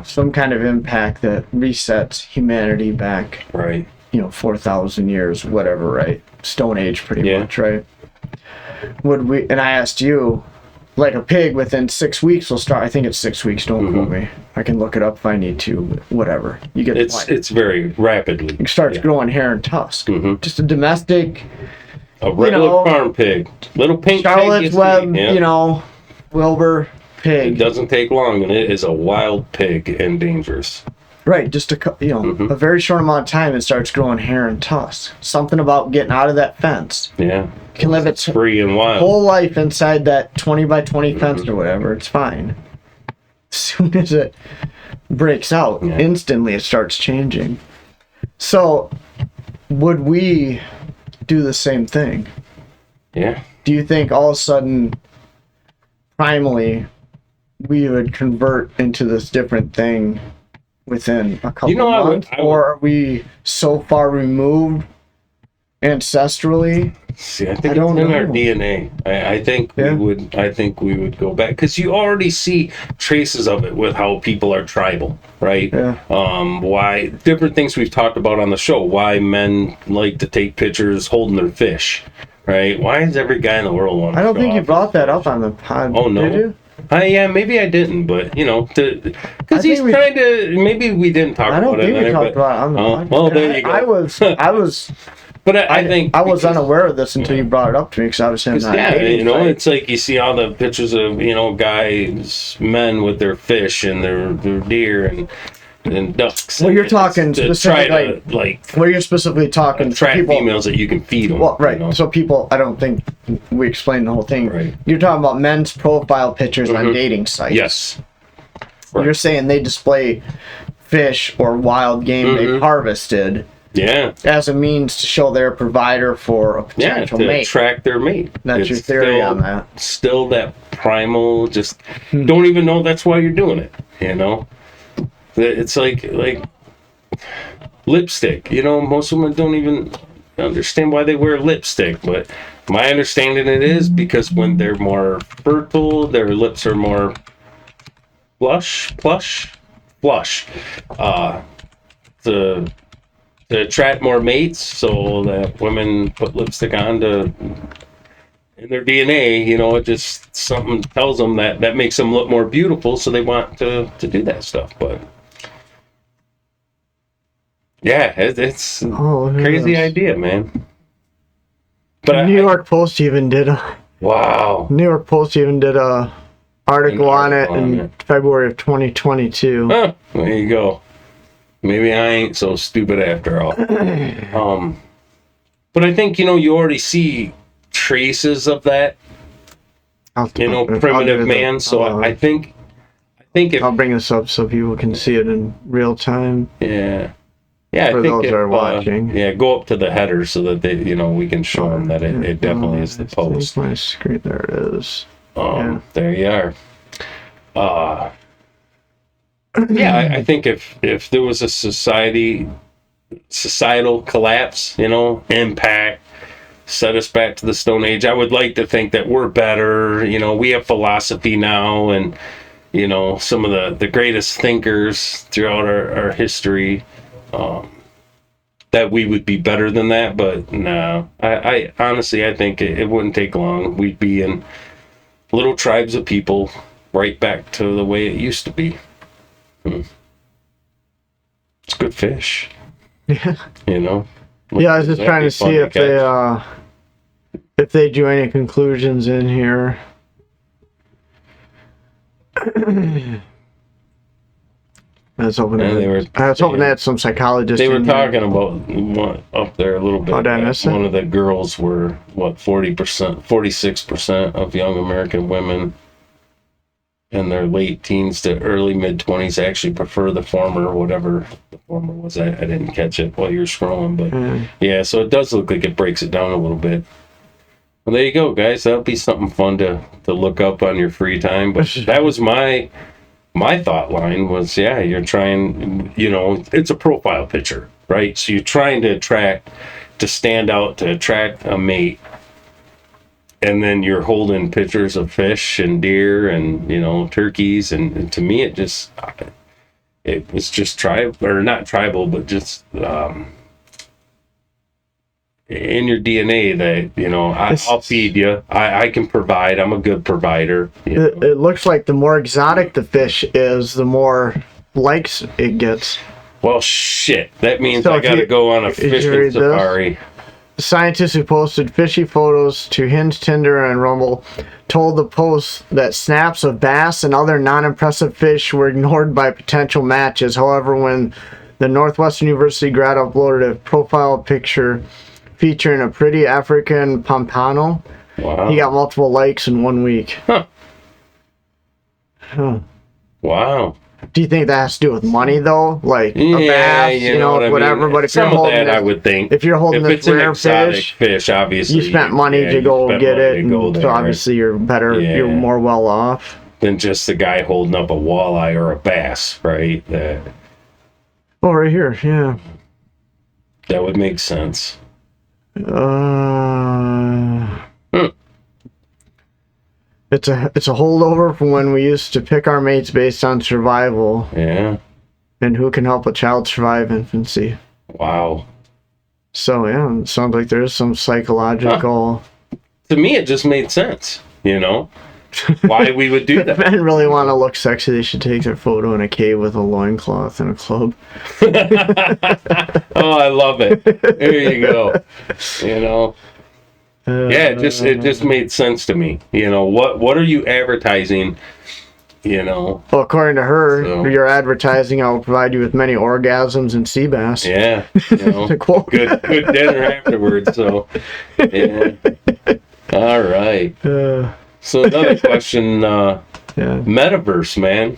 some kind of impact that resets humanity back, right? 4,000 years, whatever, right? Stone Age, pretty much, right? Would we? And I asked you, like a pig within 6 weeks will start. I think it's 6 weeks. Don't quote me. I can look it up if I need to. Whatever. You get. It's very rapidly. It starts growing hair and tusk. Just a domestic. A regular farm pig, little pink Charlotte's Web, Wilbur pig. It doesn't take long, and it is a wild pig and dangerous. Right, just a very short amount of time, it starts growing hair and tusk. Something about getting out of that fence. Yeah, it can live its free and wild whole life inside that 20 by 20 fence or whatever. It's fine. As soon as it breaks out, instantly it starts changing. So, would we do the same thing? Yeah. Do you think all of a sudden, primally, we would convert into this different thing within a couple of months? Or are we so far removed ancestrally? See, I think it's in our DNA. I think we would go back because you already see traces of it with how people are tribal, right? Yeah. Why different things we've talked about on the show. Why men like to take pictures holding their fish, right? Why does every guy in the world want? I don't think you brought that up on the pod. Oh no. Did you? Yeah, maybe I didn't, but because he's trying to. Maybe we didn't talk about it. I don't think we talked about it on the pod. Well, there you go. I was. But I think I was unaware of this until you brought it up to me because I was saying it's like you see all the pictures of guys, men with their fish and their deer and ducks. Well, you're talking specifically like where you're specifically talking attract females that you can feed them. Well, right. So people, I don't think we explained the whole thing. Right. You're talking about men's profile pictures on dating sites. Yes. Right. You're saying they display fish or wild game they've harvested. Yeah. As a means to show their provider for a potential mate. Attract their mate. That's your theory on that. Still that primal, just don't even know that's why you're doing it, It's like lipstick, most women don't even understand why they wear lipstick, but my understanding it is because when they're more fertile, their lips are more flush, to attract more mates, so that women put lipstick on in their DNA, it just something tells them that makes them look more beautiful, so they want to do that stuff. But yeah, it's a crazy idea, man. But New York Post even did a article on it in February of 2022. There you go. Maybe I ain't so stupid after all. But I think, you already see traces of that, primitive man. So I think if I'll bring this up so people can see it in real time. Yeah. Yeah, for I think those that are watching. Go up to the header so that they, we can show them that it definitely is the post. My screen, there it is. There you are. I think if there was a societal collapse, impact, set us back to the Stone Age, I would like to think that we're better. We have philosophy now, and some of the greatest thinkers throughout our history. That we would be better than that, but no. I honestly, I think it wouldn't take long. We'd be in little tribes of people, right back to the way it used to be. It's good fish. Yeah. Yeah, I was just trying to see if they do any conclusions in here. I was hoping they had some psychologists. They were talking about up there a little bit. One of the girls were 46% of young American women in their late teens to early mid-20s actually prefer the former, whatever the former was. I didn't catch it while you were scrolling, but yeah, so it does look like it breaks it down a little bit. Well, there you go, guys. That'll be something fun to look up on your free time. But that was my thought line was, you're trying, it's a profile picture, right? So you're trying to stand out, to attract a mate. And then you're holding pictures of fish and deer and, turkeys. And to me, it was just not tribal, but just in your DNA that, I'll feed you. I can provide. I'm a good provider. It looks like the more exotic the fish is, the more likes it gets. Well, shit. That means I got to go on a fishing safari. Scientists who posted fishy photos to Hinge, Tinder, and Rumble told the post that snaps of bass and other non-impressive fish were ignored by potential matches. However, when the Northwestern University grad uploaded a profile picture featuring a pretty African pompano, he got multiple likes in 1 week. Wow. Do you think that has to do with money, though? Like a bass, whatever. I mean? But if you're holding that, I would think. If you're holding this rare fish, obviously you spent money to go get it, so obviously you're better. Yeah. You're more well off than just the guy holding up a walleye or a bass, right? Right here, yeah. That would make sense. It's a holdover from when we used to pick our mates based on survival. Yeah. And who can help a child survive infancy. Wow. So yeah, it sounds like there's some psychological... To me, it just made sense, why we would do that. If men really want to look sexy, they should take their photo in a cave with a loincloth and a club. Oh, I love it. There you go. It just made sense to me. What are you advertising? Well, according to her, your advertising, I will provide you with many orgasms and sea bass. Yeah, good dinner afterwards. So, yeah. All right. So another question. Metaverse, man.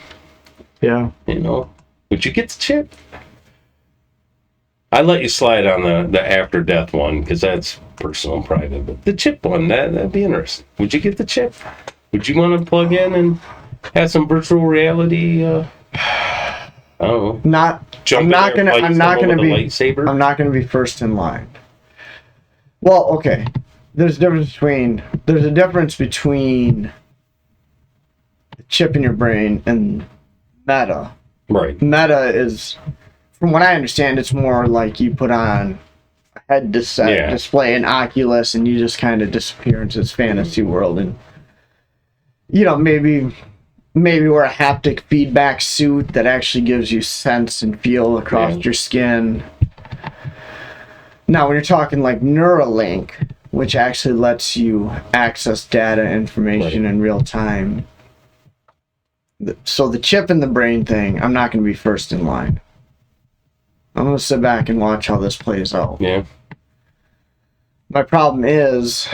Yeah. Would you get the chip? I'd let you slide on the after death one because that's personal and private. But the chip one, that'd be interesting. Would you get the chip? Would you want to plug in and have some virtual reality? I don't know. I'm not gonna be first in line. Well, okay. There's a difference between the chip in your brain and meta. Right. Meta is, from what I understand, it's more like you put on a head display, an Oculus, and you just kind of disappear into this fantasy world, and maybe wear a haptic feedback suit that actually gives you sense and feel across your skin. Now, when you're talking like Neuralink, which actually lets you access data information in real time. So the chip in the brain thing, I'm not going to be first in line. I'm gonna sit back and watch how this plays out. Yeah. My problem is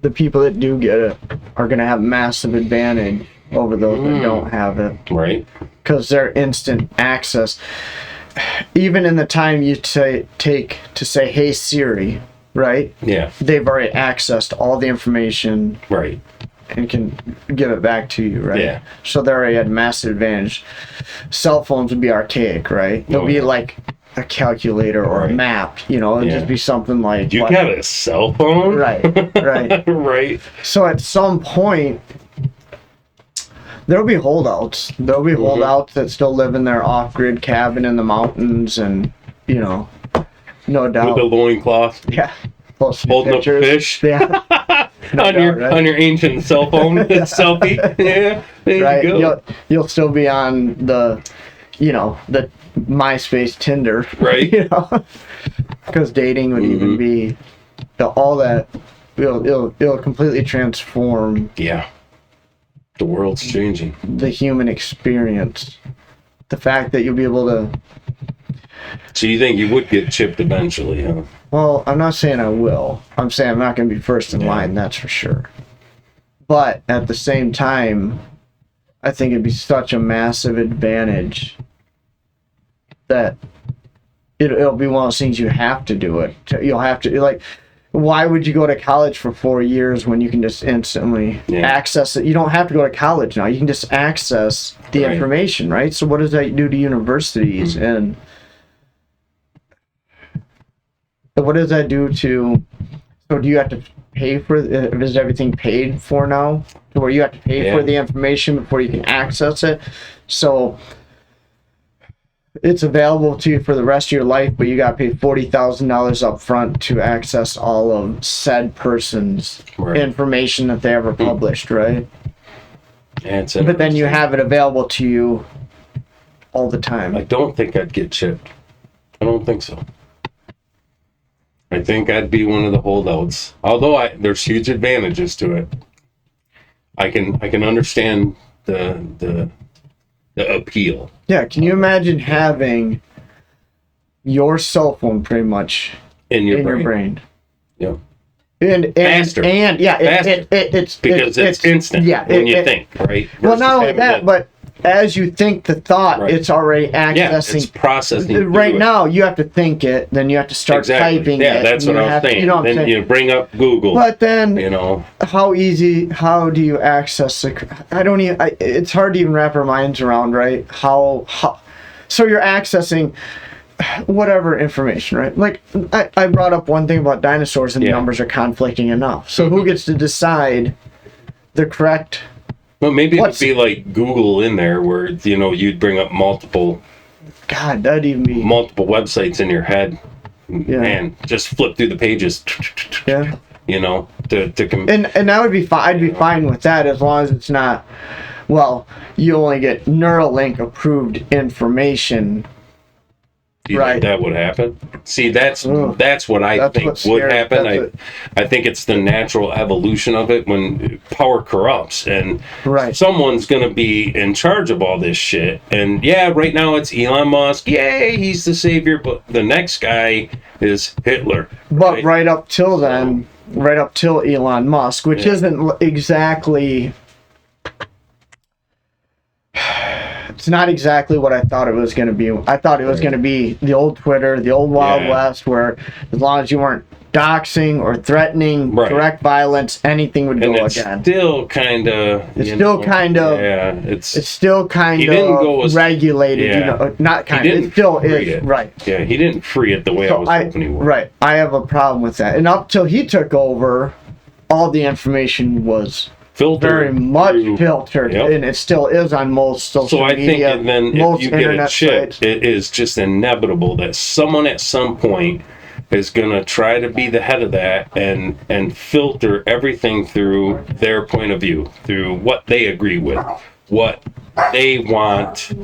the people that do get it are gonna have massive advantage over those that don't have it. Right. Because they're instant access. Even in the time you take to say, "Hey Siri," right? Yeah. They've already accessed all the information. Right. And can give it back to you, right? Yeah. So they already had massive advantage. Cell phones would be archaic, right? They'll be like a calculator or a map, you know, it'd just be something like... You got a cell phone? Right, right. Right. So at some point, there'll be holdouts. There'll be holdouts that still live in their off-grid cabin in the mountains and, you know, no doubt. With a loincloth. Yeah. Holding up a fish. Yeah. on your ancient cell phone selfie. Yeah. There you go. You'll still be on the, you know, the MySpace Tinder. Right. You know? Because dating would even be all that. It'll completely transform. Yeah. The world's changing. The human experience. The fact that you'll be able to. So you think you would get chipped eventually, huh? Well, I'm not saying I will. I'm saying I'm not going to be first in line, that's for sure. But at the same time, I think it'd be such a massive advantage that it'll be one of those things you have to do it. You'll have to, like, why would you go to college for 4 years when you can just instantly access it? You don't have to go to college now. You can just access the information, right? So what does that do to universities and what does that do to... So do you have to pay for... Is everything paid for now? To where you have to pay for the information before you can access it? So it's available to you for the rest of your life, but you got to pay $40,000 up front to access all of said person's information that they ever published, right? But then you have it available to you all the time. I don't think I'd get chipped. I don't think so. I think I'd be one of the holdouts. Although there's huge advantages to it. I can understand the appeal. Yeah, can you imagine having your cell phone pretty much in your brain? Yeah. And faster. And yeah, it's because it's instant when you think, right? Well, not only that, but as you think the thought, it's already accessing. Yeah, it's processing. Right now, you have to think it, then you have to start typing it. Yeah, that's what I was saying. Then you bring up Google. But then, you know, how do you access it? It's hard to even wrap our minds around, right? How so you're accessing whatever information, right? Like, I brought up one thing about dinosaurs and the numbers are conflicting enough. So who gets to decide the correct... Well, maybe it'd be like Google in there, where you'd bring up multiple. God, that'd even be multiple websites in your head, and just flip through the pages. Yeah. And that would be fine. I'd be fine with that as long as it's not. Well, you only get Neuralink approved information. Do you think that would happen? See, that's what I think would happen. I think it's the natural evolution of it when power corrupts, and someone's going to be in charge of all this shit. And right now it's Elon Musk. Yay, he's the savior. But the next guy is Hitler. But right up till then, right up till Elon Musk, which isn't exactly... It's not exactly what I thought it was going to be. I thought it was going to be the old Twitter, the old Wild West, where as long as you weren't doxing or threatening direct violence, anything would go again. Still kind of. It's still kind of. Yeah, it's still kind of regulated. Not kind of. It still is right. Yeah, he didn't free it the way I was hoping he would. Right, I have a problem with that. And up till he took over, all the information was very much filtered, and it still is on most social media. So I think, and then if you get a chip, it is just inevitable that someone at some point is going to try to be the head of that and filter everything through their point of view, through what they agree with, what they want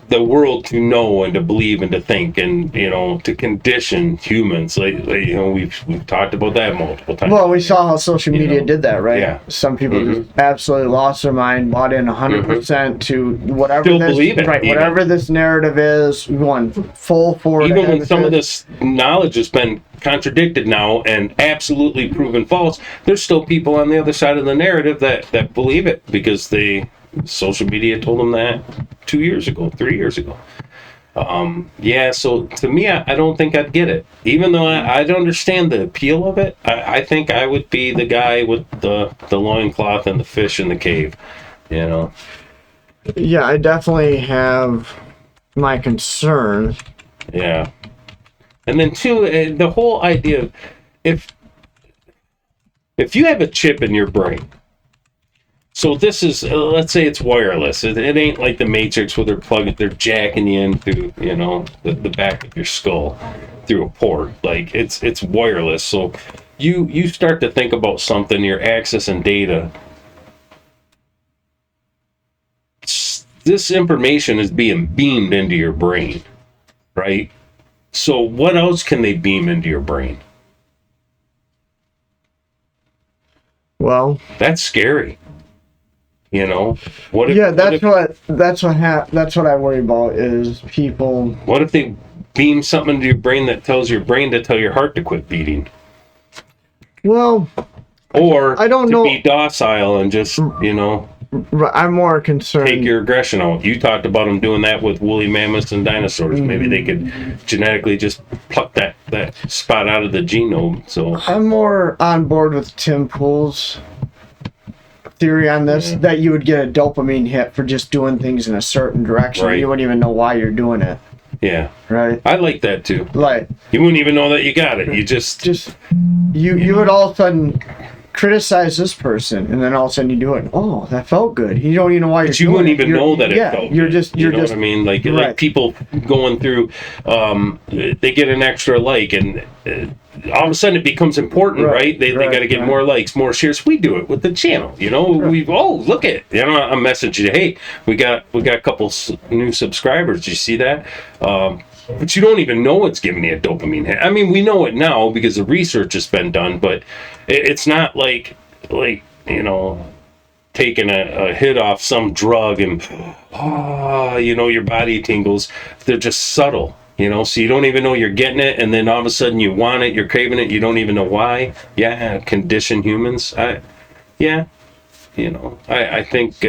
the world to know and to believe and to think and, you know, to condition humans. Like you know, we've talked about that multiple times. Well, we saw how social media know? did that, right? Yeah. Some people just absolutely lost their mind, bought in 100% to whatever Still believe it, right, even. whatever this narrative is, going full forward. Even when some of this knowledge has been contradicted now and absolutely proven false, there's still people on the other side of the narrative that believe it because social media told them that 2 years ago, 3 years ago. Yeah, so to me, I don't think I'd get it. Even though I'd understand the appeal of it, I think I would be the guy with the loincloth and the fish in the cave, you know? Yeah, I definitely have my concerns. Yeah. And then two, the whole idea of if you have a chip in your brain, so this is, let's say it's wireless. It ain't like the Matrix where they're jacking you in through, you know, the back of your skull through a port. Like it's wireless. So you start to think about something, you're accessing data. This information is being beamed into your brain, right? So what else can they beam into your brain? Well, that's scary. You know, what if? Yeah, that's what I worry about is people. What if they beam something into your brain that tells your brain to tell your heart to quit beating? Well, or I don't to know. Be docile and just, you know, I'm more concerned. Take your aggression out. You talked about them doing that with woolly mammoths and dinosaurs. Mm-hmm. Maybe they could genetically just pluck that spot out of the genome. So I'm more on board with Tim Pool's theory on this, that you would get a dopamine hit for just doing things in a certain direction. Right. You wouldn't even know why you're doing it. Yeah. Right. I like that too. Like you wouldn't even know that you got it. You just you would all of a sudden criticize this person, and then all of a sudden you do it. Oh, that felt good. You don't even know why you're doing it. You wouldn't even know that it felt good. You know what I mean? Like people going through, they get an extra like, and all of a sudden it becomes important, right? They got to get more likes, more shares. We do it with the channel, you know. Look at, you know, I'm messaging you, hey, we got a couple new subscribers. Did you see that? But you don't even know it's giving you a dopamine hit. I mean, we know it now because the research has been done, but it's not like you know, taking a hit off some drug and you know, your body tingles. They're just subtle, you know, so you don't even know you're getting it, and then all of a sudden you want it, you're craving it, you don't even know why. Yeah, condition humans. You know, I think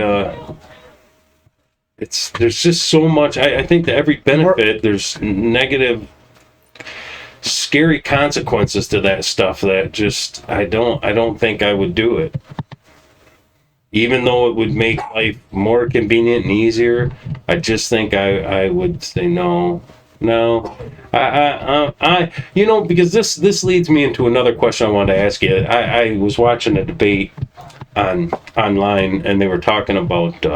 there's just so much. I think that every benefit, there's negative, scary consequences to that stuff that just I don't think I would do it. Even though it would make life more convenient and easier, I just think I would say no. I you know, because this leads me into another question I wanted to ask you. I was watching a debate online, and they were talking about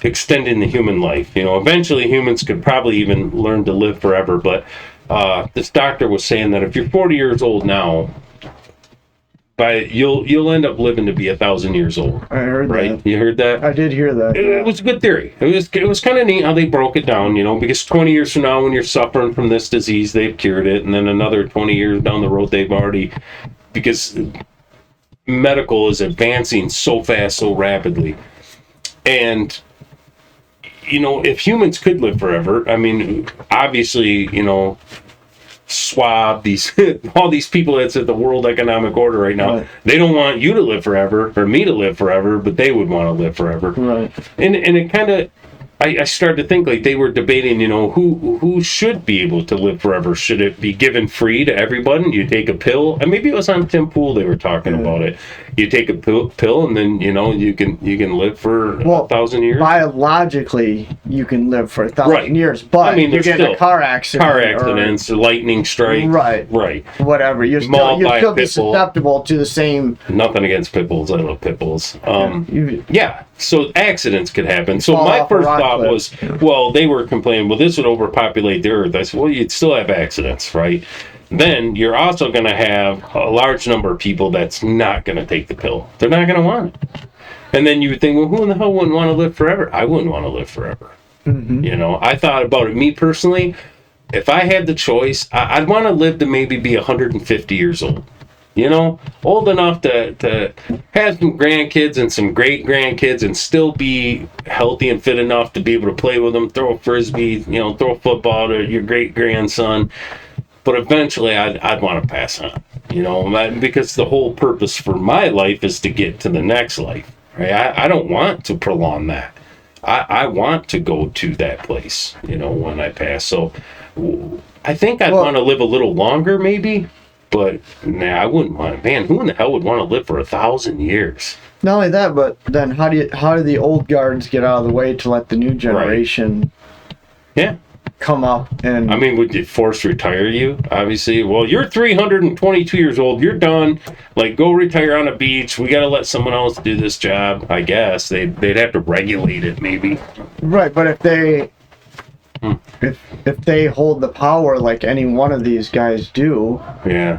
extending the human life. You know, eventually humans could probably even learn to live forever, but this doctor was saying that if you're 40 years old now, you'll end up living to be 1,000 years old. I heard that. You heard that? I did hear that. It was a good theory. It was kind of neat how they broke it down, you know, because 20 years from now, when you're suffering from this disease, they've cured it, and then another 20 years down the road, they've already, because medical is advancing so fast, so rapidly. And you know, if humans could live forever, I mean, obviously, you know, Schwab, all these people that's at the World Economic Order right now, they don't want you to live forever or me to live forever, but they would want to live forever. Right. And it kind of, I started to think like they were debating, you know, who should be able to live forever? Should it be given free to everyone? You take a pill, and maybe it was on Tim Pool they were talking about it. You take a pill, and then you know you can live for 1,000 years. Biologically, you can live for 1,000 years, but I mean, you get in a car accidents, or lightning strike, right, whatever. You'll still be susceptible to the same. Nothing against pit bulls. I love pit bulls. So accidents could happen. So my first thought was, well, they were complaining, well, this would overpopulate the earth. I said, well, you'd still have accidents, right? Then you're also going to have a large number of people that's not going to take the pill. They're not going to want it. And then you would think, well, who in the hell wouldn't want to live forever? I wouldn't want to live forever. You know, I thought about it. Me personally, if I had the choice, I'd want to live to maybe be 150 years old. You know, old enough to have some grandkids and some great grandkids and still be healthy and fit enough to be able to play with them, throw a frisbee, you know, throw a football to your great grandson. But eventually I'd want to pass on, you know, because the whole purpose for my life is to get to the next life, right? I don't want to prolong that. I want to go to that place, you know, when I pass. So I think I'd want to live a little longer maybe. But nah, I wouldn't want. Man, who in the hell would want to live for 1,000 years? Not only that, but then how do the old guards get out of the way to let the new generation? Yeah. Come up and. I mean, would you force retire you? Obviously. Well, you're 322 years old. You're done. Like, go retire on a beach. We got to let someone else do this job. I guess they'd have to regulate it, maybe. Right, but if they. If they hold the power like any one of these guys do, yeah,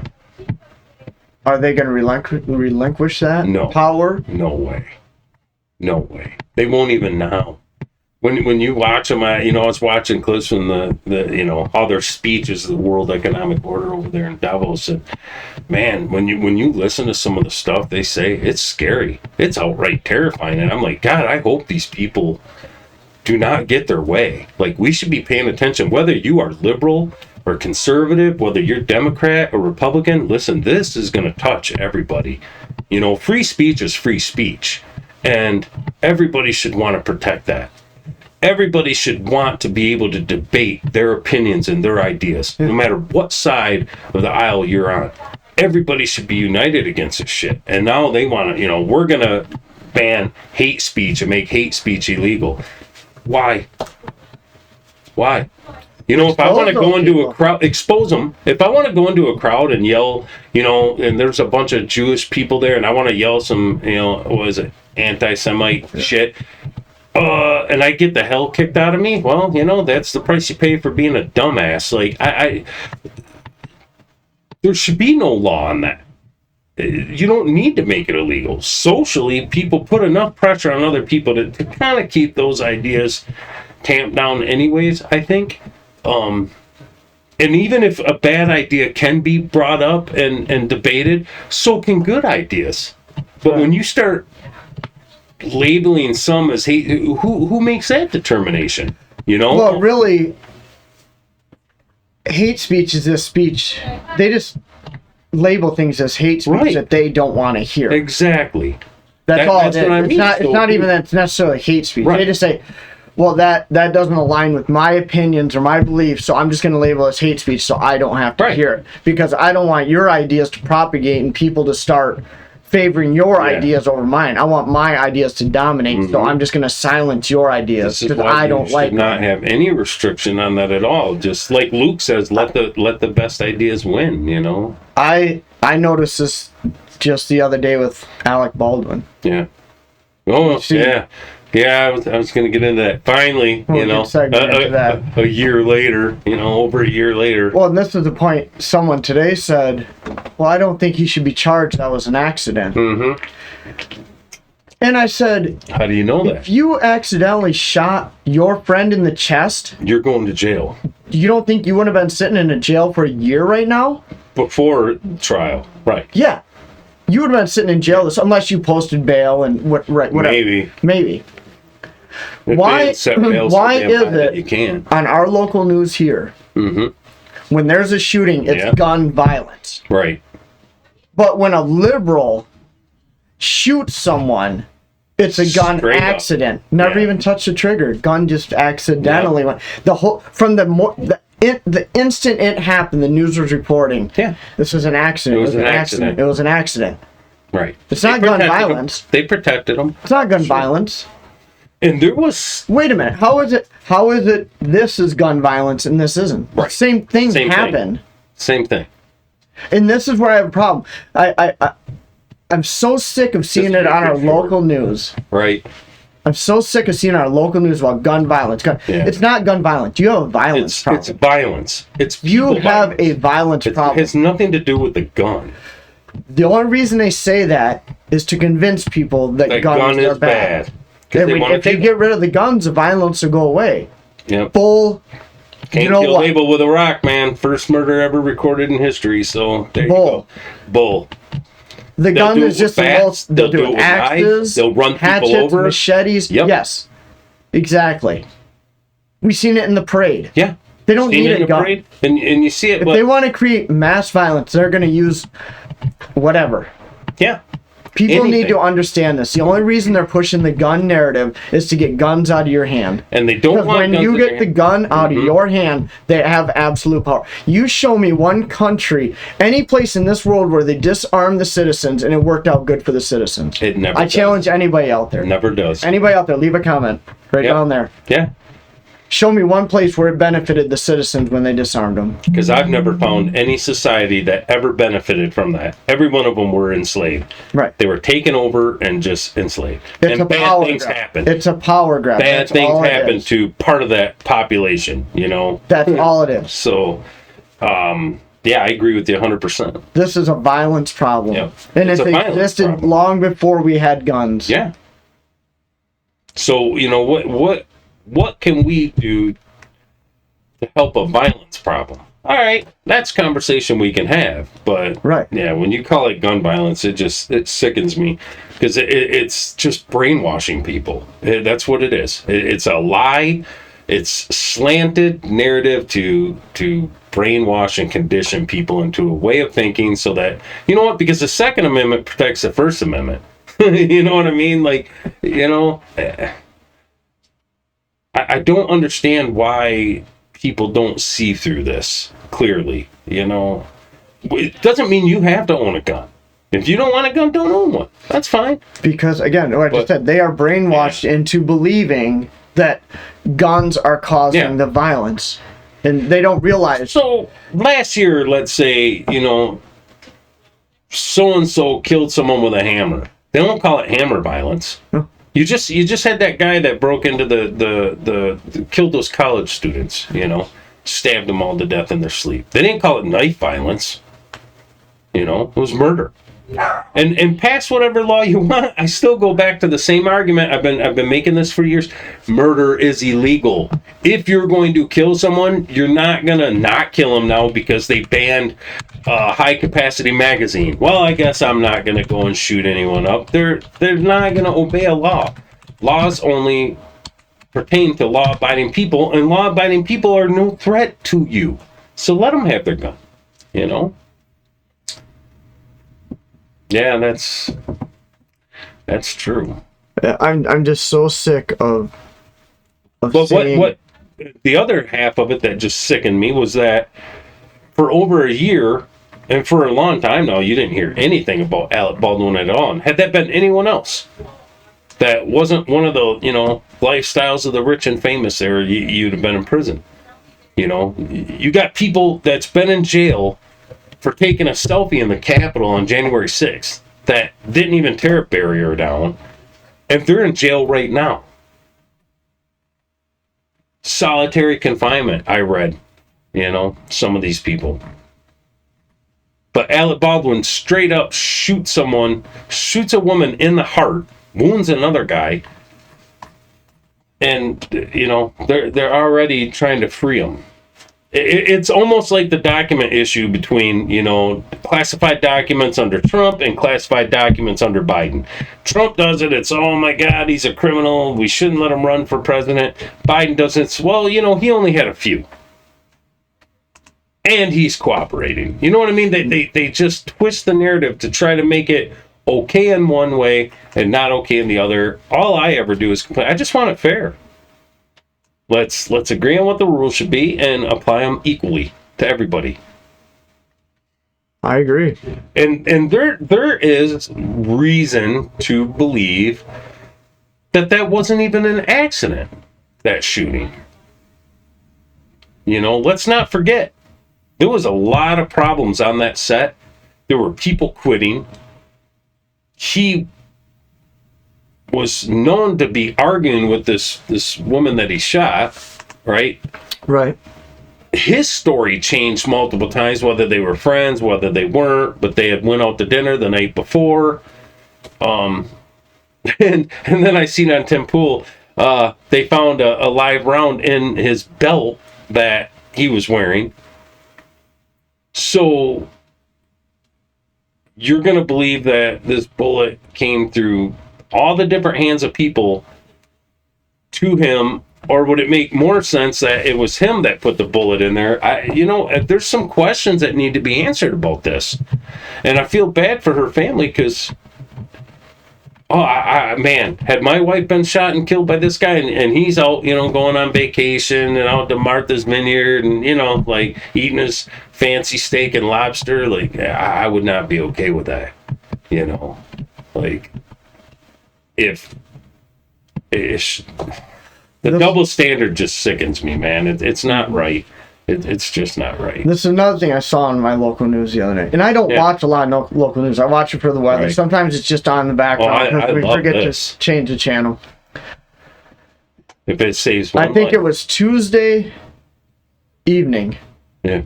are they going to relinquish that power? No way. No way. They won't even now. When you watch them, I was watching clips from the all their speeches of the World Economic Order over there in Davos, and man, when you listen to some of the stuff they say, it's scary. It's outright terrifying, and I'm like, God, I hope these people do not get their way. Like, we should be paying attention, whether you are liberal or conservative, whether you're Democrat or Republican. Listen, this is going to touch everybody. You know, free speech is free speech, and everybody should want to protect that. Everybody should want to be able to debate their opinions and their ideas, no matter what side of the aisle you're on. Everybody should be united against this shit. And now they want to, we're going to ban hate speech and make hate speech illegal. Why? If I want to go into a crowd, expose them. If I want to go into a crowd and yell, and there's a bunch of Jewish people there, and I want to yell some, what is it, anti-Semite shit, and I get the hell kicked out of me, well, that's the price you pay for being a dumbass. Like, there should be no law on that. You don't need to make it illegal. Socially, people put enough pressure on other people to kind of keep those ideas tamped down anyways, I think. And even if a bad idea can be brought up and debated, so can good ideas. But when you start labeling some as hate, who makes that determination? Well, really, hate speech is this speech. They just label things as hate speech that they don't want to hear. Exactly. That's all. What I mean. It's not even that it's necessarily hate speech. Right. They just say, well, that doesn't align with my opinions or my beliefs, so I'm just going to label it as hate speech so I don't have to hear it. Because I don't want your ideas to propagate and people to start favoring your ideas over mine. I want my ideas to dominate, so I'm just going to silence your ideas because I don't like them. Not have any restriction on that at all. Just like Luke says, let the best ideas win. I noticed this just the other day with Alec Baldwin. Yeah. Oh, yeah. Yeah, I was going to get into that. Finally, a year later, over a year later. Well, and this is the point. Someone today said, well, I don't think he should be charged. That was an accident. Mm-hmm. And I said, how do you know that? If you accidentally shot your friend in the chest, you're going to jail. You don't think you would have been sitting in a jail for a year right now? Before trial, right. Yeah. You would have been sitting in jail unless you posted bail and whatever. Maybe. Why is it you can on our local news here, when there's a shooting, it's gun violence? Right. But when a liberal shoots someone, it's a gun accident. Never even touched the trigger. Gun just accidentally went. The instant it happened, the news was reporting. Yeah. This was an accident. It was an accident. Right. It's not gun violence. They protected them. It's not gun violence. And there was... Wait a minute. How is it this is gun violence and this isn't? Right. Same thing happened. Same thing. And this is where I have a problem. I'm so sick of seeing it on our local news. Right. I'm so sick of seeing our local news about gun violence. It's not gun violence. You have a violence problem. It's violence. You have a violence problem. It has nothing to do with the gun. The only reason they say that is to convince people that guns are bad. If they get rid of the guns, the violence will go away. Yep. Bull. Can't you know kill what? Abel with a rock, man. First murder ever recorded in history. So there Bull. you go. Bull. The They'll gun do it is just with the bats. most. They'll They'll do do it it with axes. knives. They'll run people hatchets, over. machetes. Yep. Yes, exactly. We've seen it in the parade. Yeah. They don't Seen need it in a the gun. parade, and you see it. If they want to create mass violence, they're going to use whatever. Yeah. People Anything. need to understand this. The only reason they're pushing the gun narrative is to get guns out of your hand. And they don't Because want when guns you in get their the hand. gun out of your hand, they have absolute power. You show me one country, any place in this world where they disarm the citizens and it worked out good for the citizens. It never I does. challenge anybody out there. It never does. Anybody out there, leave a comment right Yep. down there. Yeah. Show me one place where it benefited the citizens when they disarmed them. Because I've never found any society that ever benefited from that. Every one of them were enslaved. Right. They were taken over and just enslaved. It's and a bad power things grab. happen. It's a power grab. Bad That's things all it happen is. to part of that population, you know? That's all it is. So, yeah, I agree with you 100%. This is a violence problem. Yep. And It's it a violence existed problem. long before we had guns. Yeah. So, you know, what can we do to help a violence problem? All right, that's a conversation we can have, but Right. yeah, when you call it gun violence, it sickens me because it's just brainwashing people. That's what it is. It's a lie. It's slanted narrative to brainwash and condition people into a way of thinking so that, you know what, because the Second Amendment protects the First Amendment. You know what I mean? Like, you know, I don't understand why people don't see through this clearly. You know, it doesn't mean you have to own a gun. If you don't want a gun, don't own one. That's fine. Because, again, what I just said, they are brainwashed into believing that guns are causing the violence. And they don't realize. So, last year, let's say, you know, so-and-so killed someone with a hammer. They don't call it hammer violence. No. You just had that guy that broke into the killed those college students, you know, stabbed them all to death in their sleep. They didn't call it knife violence. You know, it was murder. And pass whatever law you want, I still go back to the same argument. I've been making this for years. Murder is illegal. If you're going to kill someone, you're not gonna not kill them now because they banned a high capacity magazine. Well, I guess I'm not gonna go and shoot anyone up. They're not gonna obey a law. Laws only pertain to law abiding people, and law abiding people are no threat to you. So let them have their gun. You know. Yeah, that's true. I'm just so sick of But seeing... what the other half of it that just sickened me was that for over a year and for a long time now, you didn't hear anything about Alec Baldwin at all. And had that been anyone else that wasn't one of the, you know, lifestyles of the rich and famous there, you'd have been in prison. You know, you got people that's been in jail for taking a selfie in the Capitol on January 6th that didn't even tear a barrier down, and they're in jail right now. Solitary confinement, I read, you know, some of these people. But Alec Baldwin straight up shoots a woman in the heart, wounds another guy, and, you know, they're already trying to free him. It's almost like the document issue between, you know, classified documents under Trump and classified documents under Biden. Trump does it, it's, oh my God, he's a criminal, we shouldn't let him run for president. Biden does it, it's, well, you know, he only had a few. And he's cooperating. You know what I mean? They just twist the narrative to try to make it okay in one way and not okay in the other. All I ever do is complain. I just want it fair. Let's agree on what the rules should be and apply them equally to everybody. I agree. And there is reason to believe that wasn't even an accident, that shooting. You know, let's not forget, there was a lot of problems on that set. There were people quitting. He was known to be arguing with this woman that he shot, right? Right. His story changed multiple times, whether they were friends, whether they weren't, but they had went out to dinner the night before. And then I seen on Tim Pool, They found a live round in his belt that he was wearing. So you're going to believe that this bullet came through all the different hands of people to him, or would it make more sense that it was him that put the bullet in there? There's some questions that need to be answered about this. And I feel bad for her family because, man, had my wife been shot and killed by this guy and he's out, going on vacation and out to Martha's Vineyard and, like eating his fancy steak and lobster, like, I would not be okay with that. Like, if the double standard just sickens me, man. It's not right. It's just not right. This is another thing I saw in my local news the other day. And I don't watch a lot of local news. I watch it for the weather. Right. Sometimes it's just on in the background because we forget to change the channel. If it saves one I think it was Tuesday evening. Yeah.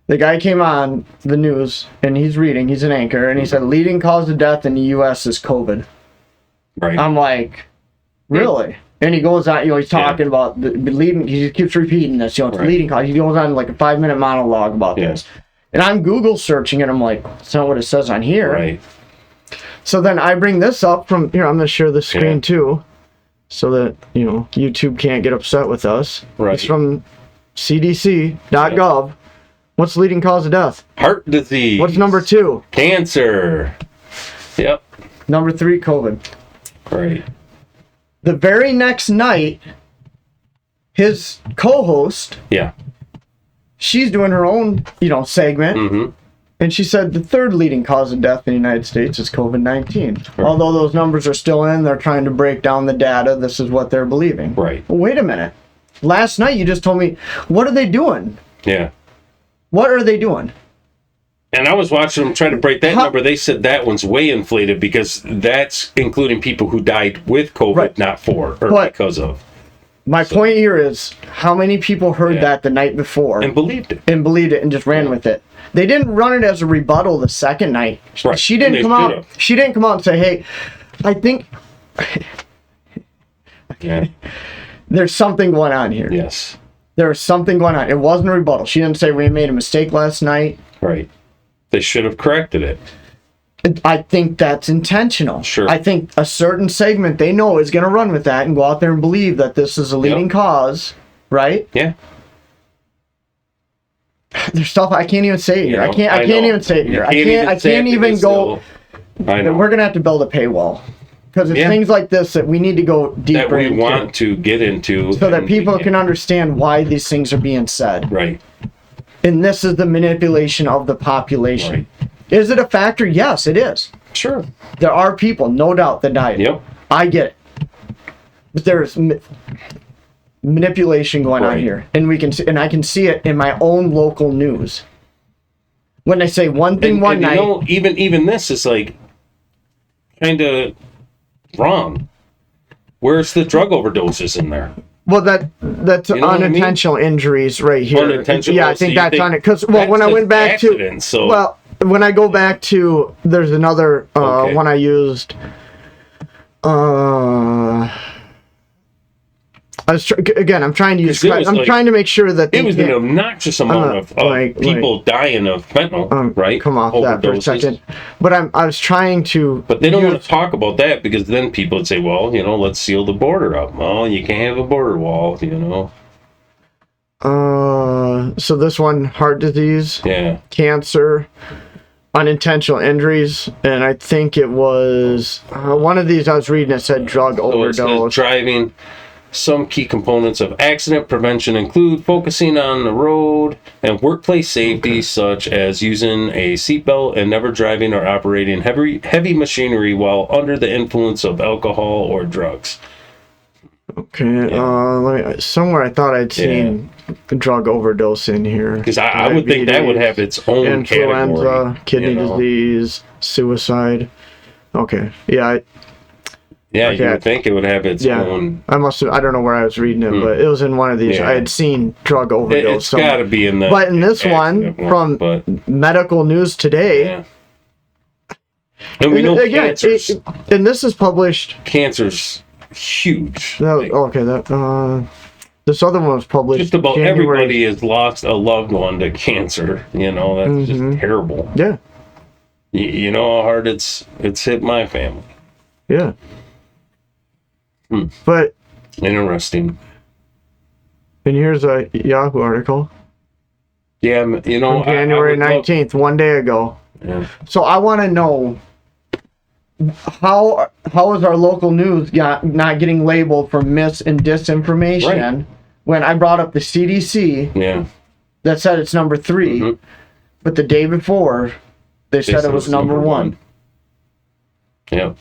The guy came on the news, and he's an anchor, and he said, leading cause of death in the U.S. is COVID. Right. I'm like, really? And he goes on, he's talking about the leading, he keeps repeating this, it's leading cause. He goes on like a 5-minute monologue about this. And I'm Google searching it, I'm like, that's not what it says on here. Right. So then I bring this up from, here, I'm going to share the screen too, so that, YouTube can't get upset with us. Right. It's from cdc.gov. Yeah. What's the leading cause of death? Heart disease. What's number 2? Cancer. Yep. Number 3, COVID. Right. The very next night, his co-host, she's doing her own, segment, and she said the 3rd leading cause of death in the United States is COVID-19. Right. Although those numbers are still in, they're trying to break down the data. This is what they're believing. Right. Well, wait a minute. Last night you just told me, what are they doing? Yeah. What are they doing? And I was watching them try to break that number. They said that one's way inflated because that's including people who died with COVID, not for or because of. My point here is how many people heard that the night before and believed it and just ran with it. They didn't run it as a rebuttal the second night. Right. She didn't come out. She didn't come out and say, "Hey, I think there's something going on here." Yes. There was something going on. It wasn't a rebuttal. She didn't say we made a mistake last night. Right. They should have corrected it. I think that's intentional. Sure. I think a certain segment they know is going to run with that and go out there and believe that this is a leading cause, right? Yeah. There's stuff I can't even say it here. I can't even say it here. I can't even go. I know. We're going to have to build a paywall. Because it's things like this that we need to go deeper that we want to get into. So that people can understand why these things are being said. Right. And this is the manipulation of the population. Right. Is it a factor? Yes, it is. Sure. There are people, no doubt, that died. Yep. I get it. But there's manipulation going on here. And I can see it in my own local news. When they say one thing one night. Even this is like kind of wrong. Where's the drug overdoses in there? Well, that's unintentional injuries right here. Unintentional. Yeah, I think that's on it. Because when I went back when I go back to, there's another one I used. I'm trying to use. I'm trying to make sure that it was an obnoxious amount of people dying of fentanyl, right? Come off that for a second. But I was trying to. But they don't want to talk about that because then people would say, "Well, let's seal the border up." Well, you can't have a border wall, So this one, heart disease, cancer, unintentional injuries, and I think it was one of these I was reading. It said drug overdose, driving. Some key components of accident prevention include focusing on the road and workplace safety, such as using a seatbelt and never driving or operating heavy machinery while under the influence of alcohol or drugs. Okay, somewhere I thought I'd seen drug overdose in here. Because I would think that would have its own influenza, category. Kidney disease, suicide. Okay, Yeah, you would think it would have its own. I don't know where I was reading it, but it was in one of these. I had seen drug overdose. It's got to be in the. But in this one from Medical News Today. And we know cancers. And this is published. Cancers huge. This other one was published. Just about January. everybody has lost a loved one to cancer. That's just terrible. Yeah. You know how hard it's hit my family. Yeah. But interesting. And here's a Yahoo article. Yeah, from January 19th, 1 day ago. Yeah. So I want to know how is our local news not getting labeled for mis and disinformation when I brought up the CDC that said it's number 3, but the day before they said it was number 1. Yeah.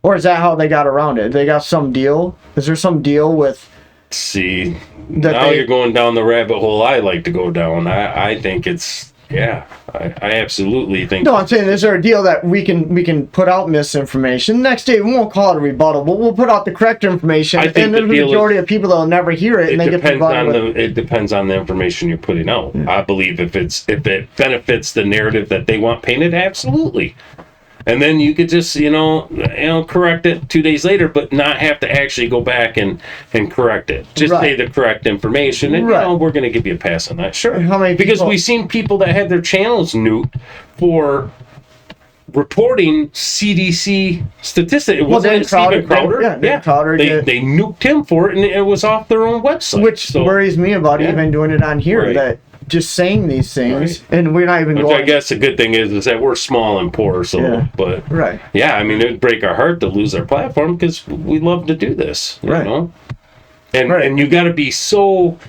Or is that how they got around it? They got some deal? Is there some deal with... See, now you're going down the rabbit hole I like to go down. I think it's... Yeah, I absolutely think... No, I'm saying, is there a deal that we can put out misinformation? Next day, we won't call it a rebuttal, but we'll put out the correct information, and then the majority of people that will never hear it, and they get to run with it. It depends on the information you're putting out. Yeah. I believe if it benefits the narrative that they want painted, absolutely. And then you could just, correct it 2 days later, but not have to actually go back and correct it. Just say the correct information, and we're going to give you a pass on that. Sure. How many because we've seen people that had their channels nuked for reporting CDC statistics. It wasn't Steven Crowder. They nuked him for it, and it was off their own website. Which worries me about even doing it on here, that just saying these things, and we're not even going... I guess the good thing is that we're small and poor, so... But, I mean, it would break our heart to lose our platform, because we love to do this, you know? And you got to be so...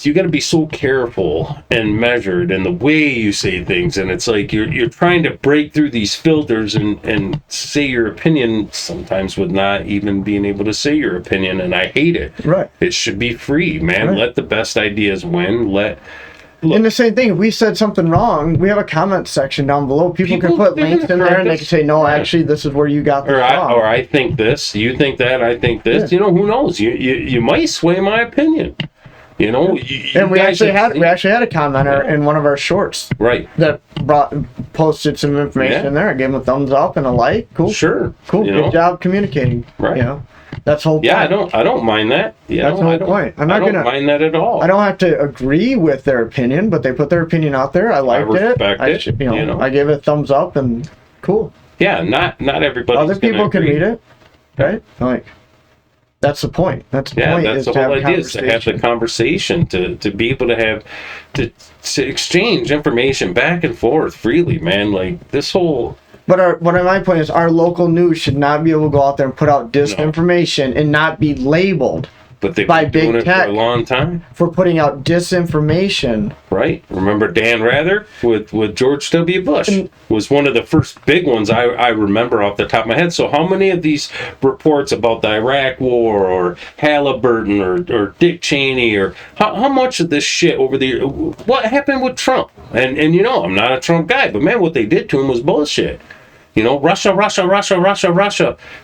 You got to be so careful and measured in the way you say things, and it's like you're trying to break through these filters and say your opinion, sometimes with not even being able to say your opinion, and I hate it. It should be free, man. Let the best ideas win. And the same thing, if we said something wrong, we have a comment section down below. People can put links in there, and they can say, no, actually, this is where you got this wrong. Or I think this, you think that, I think this. Who knows? You might sway my opinion. And we actually had a commenter in one of our shorts, that posted some information in there. I gave him a thumbs up and a like. Cool, cool. Good job communicating. That's the whole point. Yeah, I don't mind that. That's the whole point. I don't mind that at all. I don't have to agree with their opinion, but they put their opinion out there. I liked it. I gave it a thumbs up, and cool. Yeah, not everybody. Other people can read it, right? That's the point. That's the point. That's the whole idea, is to have the conversation, to be able to have to exchange information back and forth freely, man. Like this whole. But my point is, our local news should not be able to go out there and put out disinformation and not be labeled. But they've been doing it for a long time. For putting out disinformation. Right. Remember Dan Rather with George W. Bush was one of the first big ones I remember off the top of my head. So how many of these reports about the Iraq War or Halliburton or Dick Cheney or how much of this shit over the... What happened with Trump? And I'm not a Trump guy, but man, what they did to him was bullshit. Russia.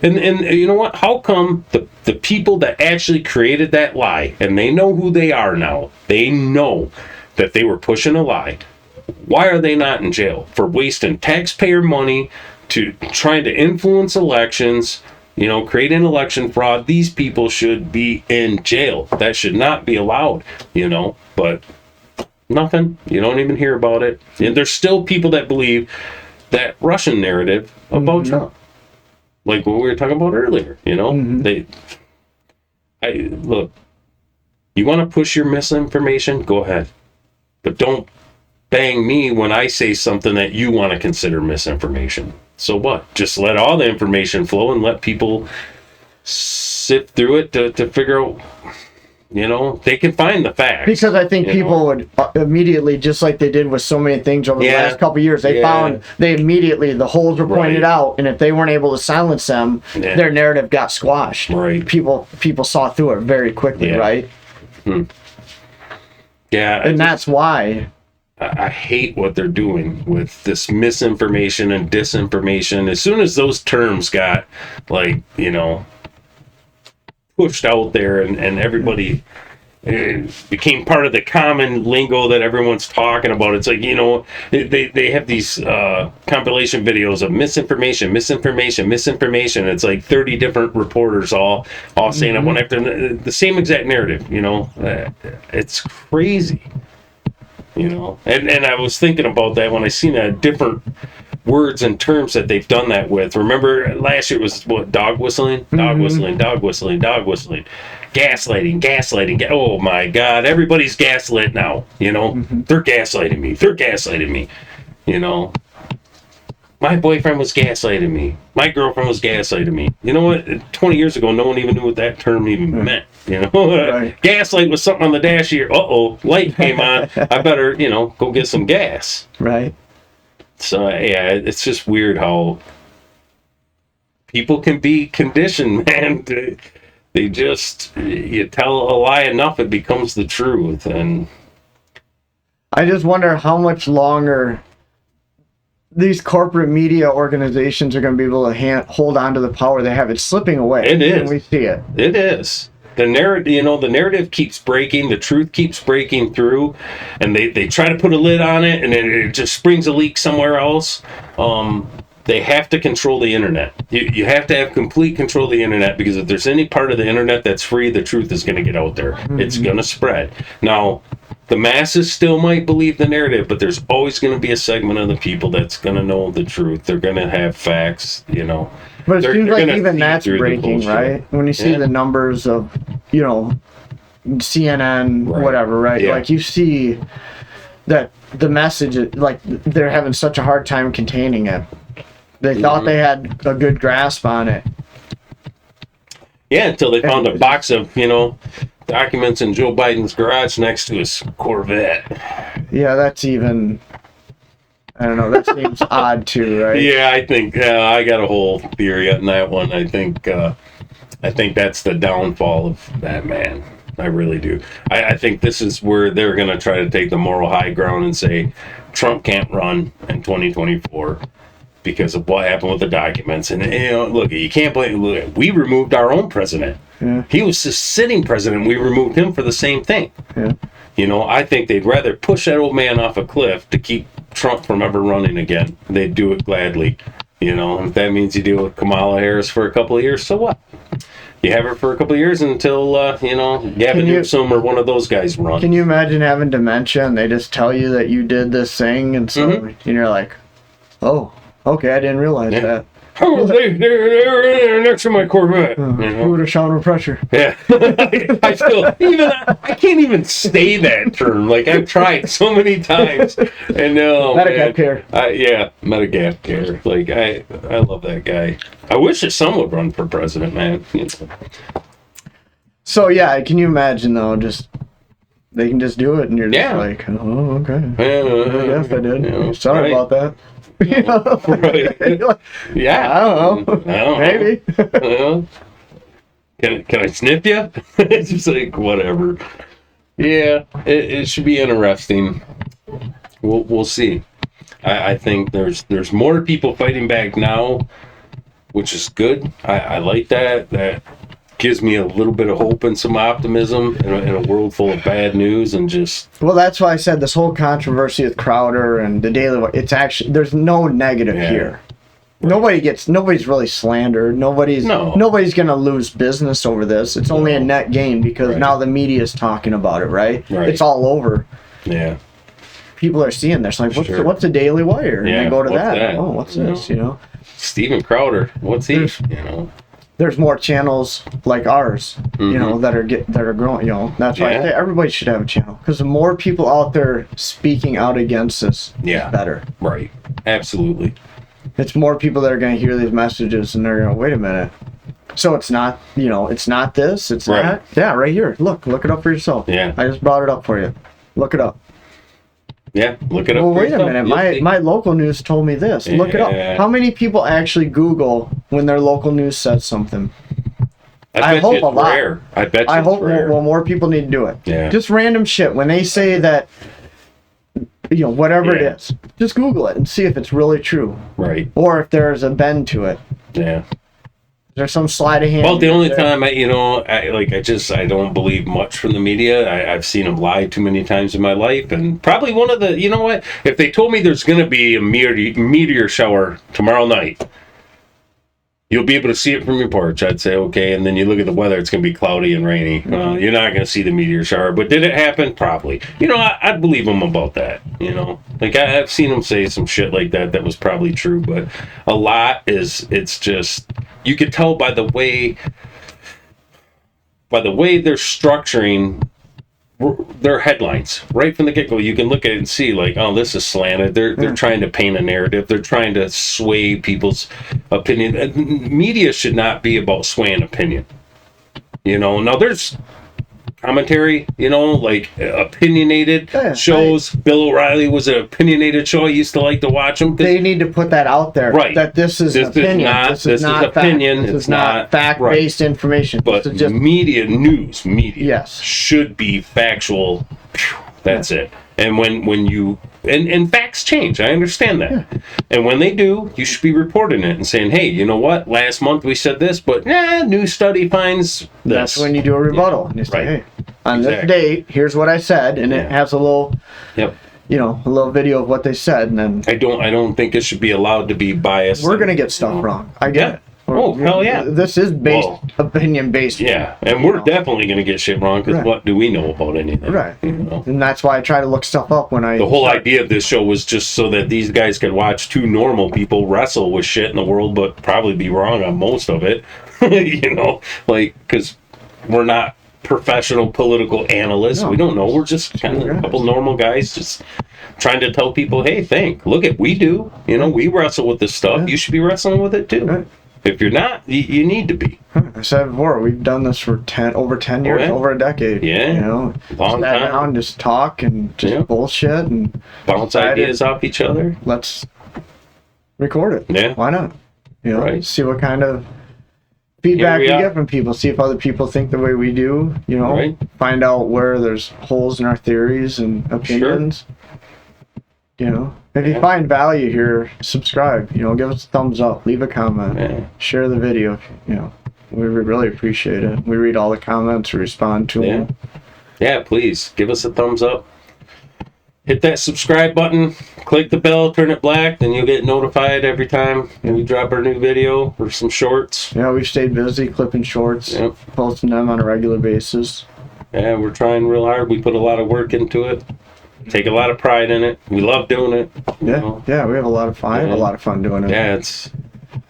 And you know what? How come the people that actually created that lie, and they know who they are now, they know that they were pushing a lie, why are they not in jail? For wasting taxpayer money to trying to influence elections, creating election fraud. These people should be in jail. That should not be allowed, but nothing. You don't even hear about it. And there's still people that believe that Russian narrative about Trump, like what we were talking about earlier. Look, you want to push your misinformation, go ahead, but don't bang me when I say something that you want to consider misinformation. So what? Just let all the information flow and let people sift through it to figure out. They can find the facts. Because I think people would immediately, just like they did with so many things over the last couple of years, they immediately, the holes were pointed out, and if they weren't able to silence them, their narrative got squashed. People saw through it very quickly, right? Yeah. And that's why. I hate what they're doing with this misinformation and disinformation. As soon as those terms got, pushed out there and everybody it became part of the common lingo that everyone's talking about. It's like, you know, they have these compilation videos of misinformation. It's like 30 different reporters all saying it one after the same exact narrative, you know. It's crazy, you know. And I was thinking about that when I seen different words and terms that they've done that with. Remember last year it was what, dog whistling, gaslighting. Oh my God, everybody's gaslit now. You know, they're gaslighting me. You know, my boyfriend was gaslighting me. My girlfriend was gaslighting me. You know what? 20 years ago, no one even knew what that term even meant. You know, right. Gaslight was something on the dash here. Light came on. I better, you know, go get some gas. Right. So yeah, it's just weird how people can be conditioned, man. They just, you tell a lie enough, it becomes the truth. And I just wonder how much longer these corporate media organizations are going to be able to hold on to the power they have. It's slipping away. It is. And we see it. It is. The narrative, you know, the narrative keeps breaking, the truth keeps breaking through, and they try to put a lid on it, and then it just springs a leak somewhere else. They have to control the internet. You have to have complete control of the internet, because if there's any part of the internet that's free, the truth is going to get out there. It's going to spread. Now, the masses still might believe the narrative, but there's always going to be a segment of the people that's going to know the truth. They're going to have facts, you know. But it seems like even that's breaking, right? When you see the numbers of, you know, CNN, whatever, right? Yeah. Like, you see that the message, like, they're having such a hard time containing it. They thought they had a good grasp on it. Yeah, until they found a box of, you know, documents in Joe Biden's garage next to his Corvette. Yeah, that's even... I don't know, that seems odd too, right? Yeah, I think I got a whole theory on that one. I think that's the downfall of that man. I really do. I think this is where they're going to try to take the moral high ground and say Trump can't run in 2024 because of what happened with the documents. And, you know, look, you can't blame. Look, we removed our own president. Yeah. He was just sitting president. We removed him for the same thing. Yeah. You know, I think they'd rather push that old man off a cliff to keep Trump from ever running again. They'd do it gladly. You know, and if that means you deal with Kamala Harris for a couple of years, so what? You have her for a couple of years until, you know, Gavin Newsom or one of those guys run. Can you imagine having dementia and they just tell you that you did this thing, and so and you're like, oh, okay, I didn't realize that. Oh, they were in there next to my Corvette. You know? Who would have shown no pressure? Yeah. I can't even say that term. Like, I've tried so many times. And Medigap care. Medigap care. Like, I love that guy. I wish his son would run for president, man. You know. So, yeah, can you imagine, though, they can just do it, and you're just like, oh, okay. I guess I did. Yeah, sorry about that. You know? Right. Yeah. I don't know. Maybe. Can I sniff you? It's just like, whatever. Yeah, it should be interesting. We'll see. I think there's more people fighting back now, which is good. I like that. That gives me a little bit of hope and some optimism in a world full of bad news, and just... Well, that's why I said this whole controversy with Crowder and the Daily... It's actually... There's no negative here. Right. Nobody's really slandered. Nobody's going to lose business over this. It's only a net gain because now the media is talking about it, right? It's all over. Yeah. People are seeing this. Like, what's the Daily Wire? And they go to that. Oh, what's this? You know? Steven Crowder. What's he? You know? There's more channels like ours, you know, that are growing. You know, that's why I say everybody should have a channel, because the more people out there speaking out against this, the better. Right. Absolutely. It's more people that are going to hear these messages, and they're going to wait a minute. So it's not, you know, it's not this. It's not. Yeah, right here. Look it up for yourself. Yeah. I just brought it up for you. Look it up. Yeah, look it up. Well, wait a minute. My local news told me this. Look it up. How many people actually Google when their local news says something? I hope a lot. Rare. I bet you I hope rare. Well, more people need to do it. Yeah. Just random shit. When they say that, you know, whatever it is, just Google it and see if it's really true. Right. Or if there's a bend to it. Yeah. There's some sleight of hand. Well, the only time I don't believe much from the media. I've seen them lie too many times in my life, and probably one of the, you know what? If they told me there's going to be a meteor shower tomorrow night, you'll be able to see it from your porch, I'd say, okay. And then you look at the weather, it's going to be cloudy and rainy. Well, you're not going to see the meteor shower, but did it happen? Probably. I'd believe them about that. Like I've seen them say some shit like that was probably true, but a lot it's just, you could tell by the way they're structuring their headlines right from the get-go. You can look at it and see, like, oh, this is slanted. They're trying to paint a narrative. They're trying to sway people's opinion. Media should not be about swaying opinion. Now there's commentary, like opinionated shows. Bill O'Reilly was an opinionated show. I used to like to watch them. They need to put that out there. Right. That this is opinion. This is not opinion. This is not fact-based information. But just media yes, should be factual. That's it. And when you and facts change, I understand that. Yeah. And when they do, you should be reporting it and saying, hey, you know what? Last month we said this, but new study finds this. That's when you do a rebuttal. And you say, hey, on this date, here's what I said, and it has a little a little video of what they said, and then I don't think it should be allowed to be biased. We're gonna get stuff wrong. I get it. Oh, hell yeah. This is opinion-based. Yeah, and we're definitely going to get shit wrong, because what do we know about anything? Right. And that's why I try to look stuff up when I... The whole idea of this show was just so that these guys could watch two normal people wrestle with shit in the world, but probably be wrong on most of it. Because we're not professional political analysts. No. We don't know. We're just kind of a couple normal guys just trying to tell people, hey, we do. We wrestle with this stuff. Yeah. You should be wrestling with it too. Right. If you're not, you need to be. I said before, we've done this for over 10 years, over a decade. Yeah. Long time. Down, just talk and just bullshit and bounce ideas off each other. Let's record it. Yeah. Why not? See what kind of feedback we get from people. See if other people think the way we do. Find out where there's holes in our theories and opinions. Sure. If you find value here, subscribe. Give us a thumbs up, leave a comment, share the video. We really appreciate it. We read all the comments, we respond to them. Yeah, please give us a thumbs up. Hit that subscribe button, click the bell, turn it black, then you'll get notified every time we drop our new video or some shorts. Yeah, we've stayed busy clipping shorts, posting them on a regular basis. Yeah, we're trying real hard. We put a lot of work into it. Take a lot of pride in it. We love doing it. Yeah, we have a lot of fun. I have a lot of fun doing it. Yeah, it's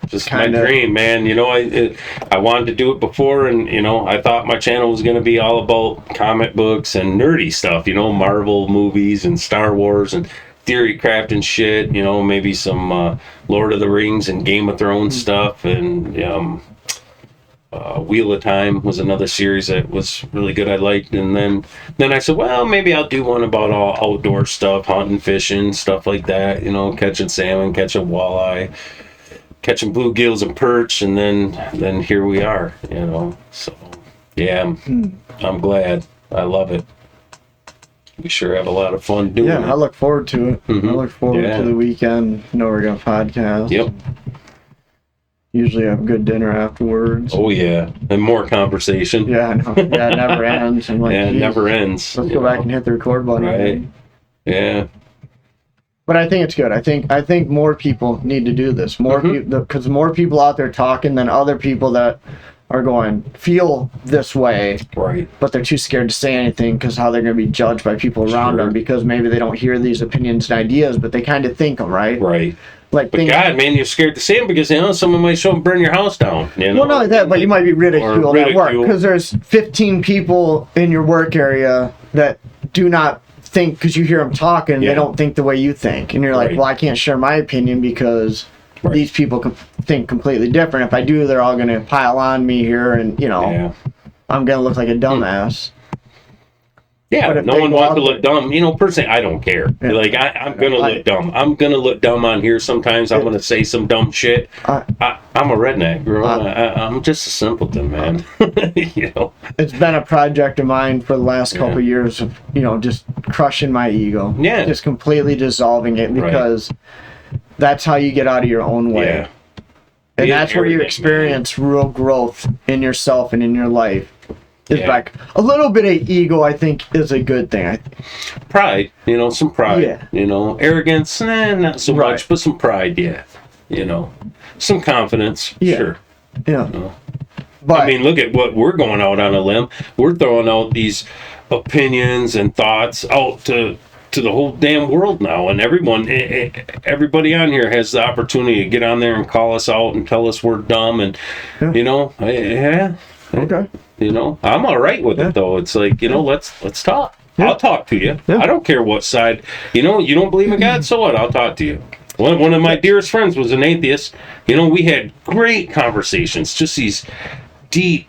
just my dream, man. I wanted to do it before, and I thought my channel was going to be all about comic books and nerdy stuff. Marvel movies and Star Wars and theory crafting shit. Maybe some Lord of the Rings and Game of Thrones stuff, and Wheel of Time was another series that was really good. I liked, and then I said, well, maybe I'll do one about all outdoor stuff, hunting, fishing, stuff like that. Catching salmon, catching walleye, catching bluegills and perch, and then here we are. So yeah, I'm glad. I love it. We sure have a lot of fun doing it. Yeah, I look forward to it. Mm-hmm. I look forward to the weekend. We're gonna podcast. Yep. Usually have good dinner afterwards. Oh yeah, and more conversation. Yeah, I know. Yeah, it never ends. I'm like, it never ends. Let's go back and hit the record button. Right. Yeah. But I think it's good. I think more people need to do this. More people, because more people out there talking than other people that are feel this way. Right. But they're too scared to say anything because how they're going to be judged by people around them, because maybe they don't hear these opinions and ideas, but they kind of think them, right? Right. But God, man, you're scared to say them because someone might show up and burn your house down. Well, not like that, but you might be ridiculed at work because there's 15 people in your work area that do not think, because you hear them talking, they don't think the way you think, and you're like, well, I can't share my opinion because these people think completely different. If I do, they're all going to pile on me here, and I'm going to look like a dumbass. Yeah, no one wants to look dumb. Personally, I don't care. Yeah. Like, I'm going to look dumb. I'm going to look dumb on here sometimes. I'm going to say some dumb shit. I'm a redneck, girl. I'm just a simpleton, man. It's been a project of mine for the last couple of years of, just crushing my ego. Yeah. Just completely dissolving it, because that's how you get out of your own way. And that's where you experience real growth in yourself and in your life. It's like a little bit of ego, I think, is a good thing. Pride, some pride. Arrogance, not so much, but some pride, some confidence, sure. Yeah. But I mean, look at what we're going out on a limb. We're throwing out these opinions and thoughts out to the whole damn world now, and everybody on here has the opportunity to get on there and call us out and tell us we're dumb, and okay. I'm all right with it though. It's like, let's talk. I'll talk to you. I don't care what side. You don't believe in God, so what? I'll talk to you. One of my dearest friends was an atheist. We had great conversations, just these deep,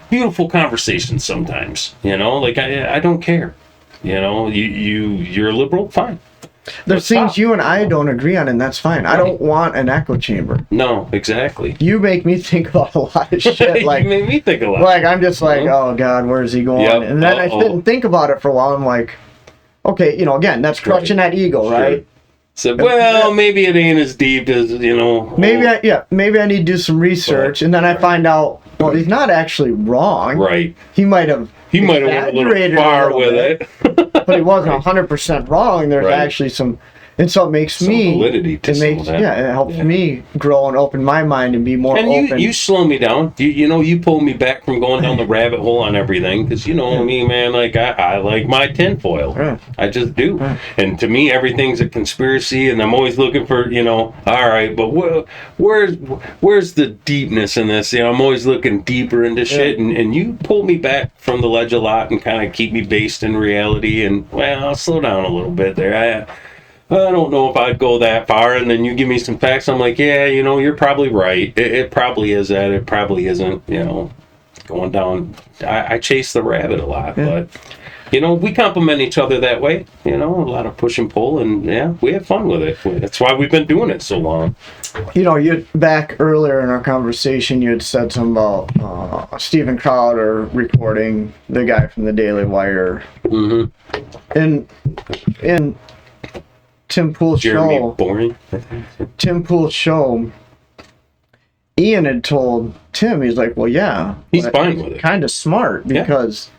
beautiful conversations sometimes. Like I don't care. You're a liberal, fine. There's things you and I don't agree on, and that's fine. Right. I don't want an echo chamber. No, exactly. You make me think about a lot of shit. Like, you make me think a lot. Like, I'm just like, oh, God, where's he going? Yep. And then I sit and think about it for a while. I'm like, okay, again, that's crushing that ego, right? So, maybe it ain't as deep as, Maybe I need to do some research, and then I find out, well, he's not actually wrong. Right. He might have went a little far with it. But he wasn't 100% wrong. There's actually some, and so it makes some validity to some of that. Yeah, it helps me grow and open my mind and be more open. You slow me down. You pull me back from going down the rabbit hole on everything, because me, man. Like I like my tinfoil. Yeah. I just do. Yeah. And to me, everything's a conspiracy, and I'm always looking for all right, but where's the deepness in this? I'm always looking deeper into shit, and you pull me back from the ledge a lot and kind of keep me based in reality. And I'll slow down a little bit there. I don't know if I'd go that far, and then you give me some facts. I'm like, you're probably right. It probably is that. It probably isn't. Going down. I chase the rabbit a lot, but we complement each other that way. A lot of push and pull, and we have fun with it. That's why we've been doing it so long. You back earlier in our conversation, you had said something about Steven Crowder recording the guy from the Daily Wire, and Tim Pool's show. Tim Pool's show. Ian had told Tim, he's like, well, yeah, he's fine with it. Kind of smart, because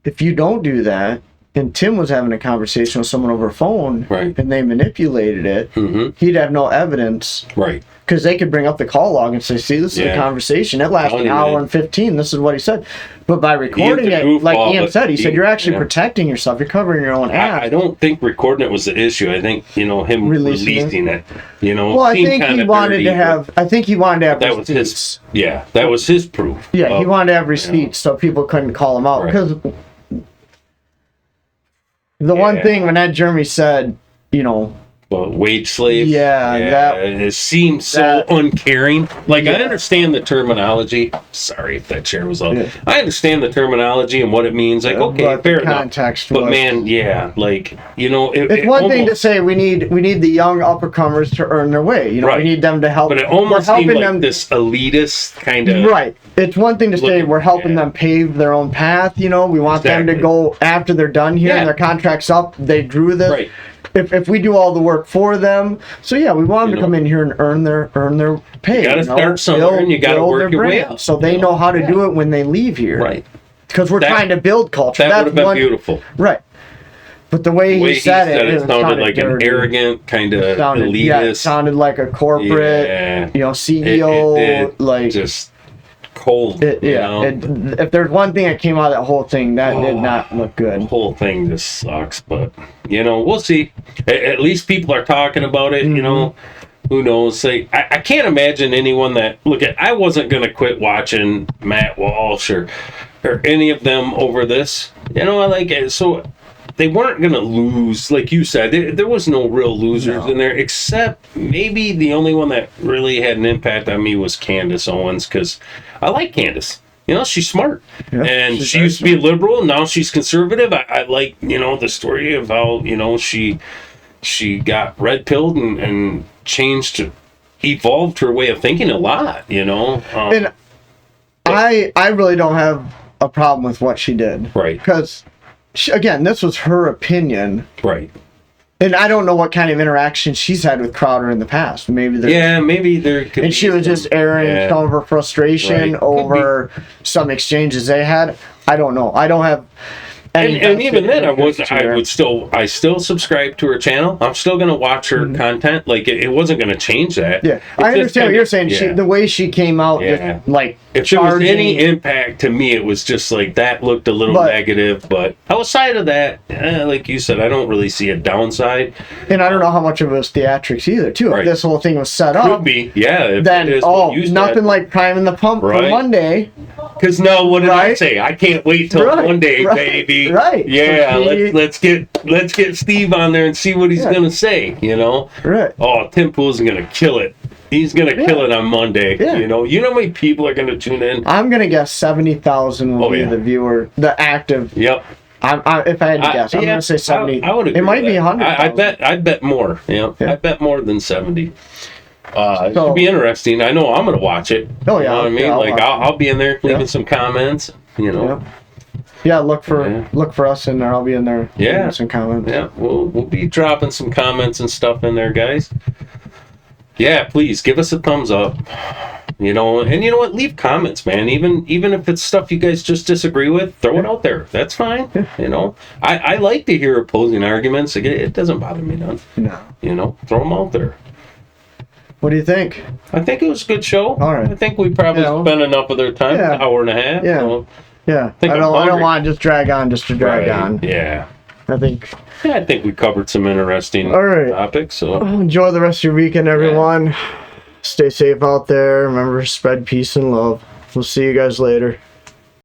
if you don't do that, and Tim was having a conversation with someone over phone, and they manipulated it, he'd have no evidence, because they could bring up the call log and say, see, this is a conversation. It lasted an hour and 15. This is what he said. But by recording it, like Ian said, he said, you're actually protecting yourself. You're covering your own ass. I don't think recording it was the issue. I think, him releasing it. Well, I think he wanted to have that receipts. That was his proof. Yeah, he wanted to have receipts so people couldn't call him out. Because the one thing when Ed Jeremy said, wage slave. That it seems so uncaring. Like, I understand the terminology. Sorry if that chair was on. I understand the terminology and what it means. Like, okay, fair enough. Context. But man, like, it's one thing to say we need the young uppercomers to earn their way. We need them to help. But it almost seemed like this elitist kind of. Right. It's one thing to say we're helping them pave their own path. We want them to go after they're done here and their contract's up. They drew this. Right. If we do all the work for them, so we want them to come in here and earn their pay. You got to start somewhere, and you got to work your way up, so they know how to do it when they leave here. Right. Because we're trying to build culture. That would have been beautiful. Right. But the way he said it sounded like dirty. An arrogant kind of elitist. Yeah, it sounded like a corporate, CEO, it just cold. If there's one thing that came out of that whole thing, that did not look good. The whole thing just sucks, but we'll see. At least people are talking about it. Who knows? Like, I can't imagine anyone that I wasn't gonna quit watching Matt Walsh or any of them over this. So they weren't gonna lose, like you said. There was no real losers in there, except maybe the only one that really had an impact on me was Candace Owens, because I like Candace. She's smart, and she used to be liberal, and now she's conservative. I like the story of how she got red pilled and evolved her way of thinking a lot. And I really don't have a problem with what she did, right? Because again, this was her opinion, right? And I don't know what kind of interaction she's had with Crowder in the past. Maybe there could and she was just airing some of her frustration over some exchanges they had. I don't know. I don't have. And even then, I still subscribe to her channel. I'm still gonna watch her content. Like it wasn't gonna change that. Yeah, I understand what you're saying. The way she came out, just, like if there was any impact to me, it was just like that looked a little negative. But outside of that, like you said, I don't really see a downside. And I don't know how much of it was theatrics either. Too, if this whole thing was set up, could be, yeah. Then nothing like priming the pump for Monday. Because what did I say? I can't wait till Monday, baby. Right. Yeah. So let's get Steve on there and see what he's gonna say. Right. Oh, Tim Pool's gonna kill it. He's gonna kill it on Monday. Yeah. You know how many people are gonna tune in? I'm gonna guess 70,000 will be the active. Yep. If I had to guess, I'm gonna say 70. I would agree. It might be 100. I bet more. I bet more than 70. It should be interesting. I know I'm gonna watch it. Oh yeah. You know what I mean? Yeah, I'll be in there leaving some comments. Yeah, look for us in there. I'll be in there. Yeah, some comments. Yeah, we'll be dropping some comments and stuff in there, guys. Yeah, please give us a thumbs up. And you know what? Leave comments, man. Even if it's stuff you guys just disagree with, throw it out there. That's fine. Yeah. I like to hear opposing arguments. It doesn't bother me none. No. Throw them out there. What do you think? I think it was a good show. All right. I think we probably spent enough of their time, an hour and a half. Yeah. So I don't want to just drag on just to drag on. Yeah. I think we covered some interesting topics. So enjoy the rest of your weekend, everyone. Stay safe out there. Remember, spread peace and love. We'll see you guys later.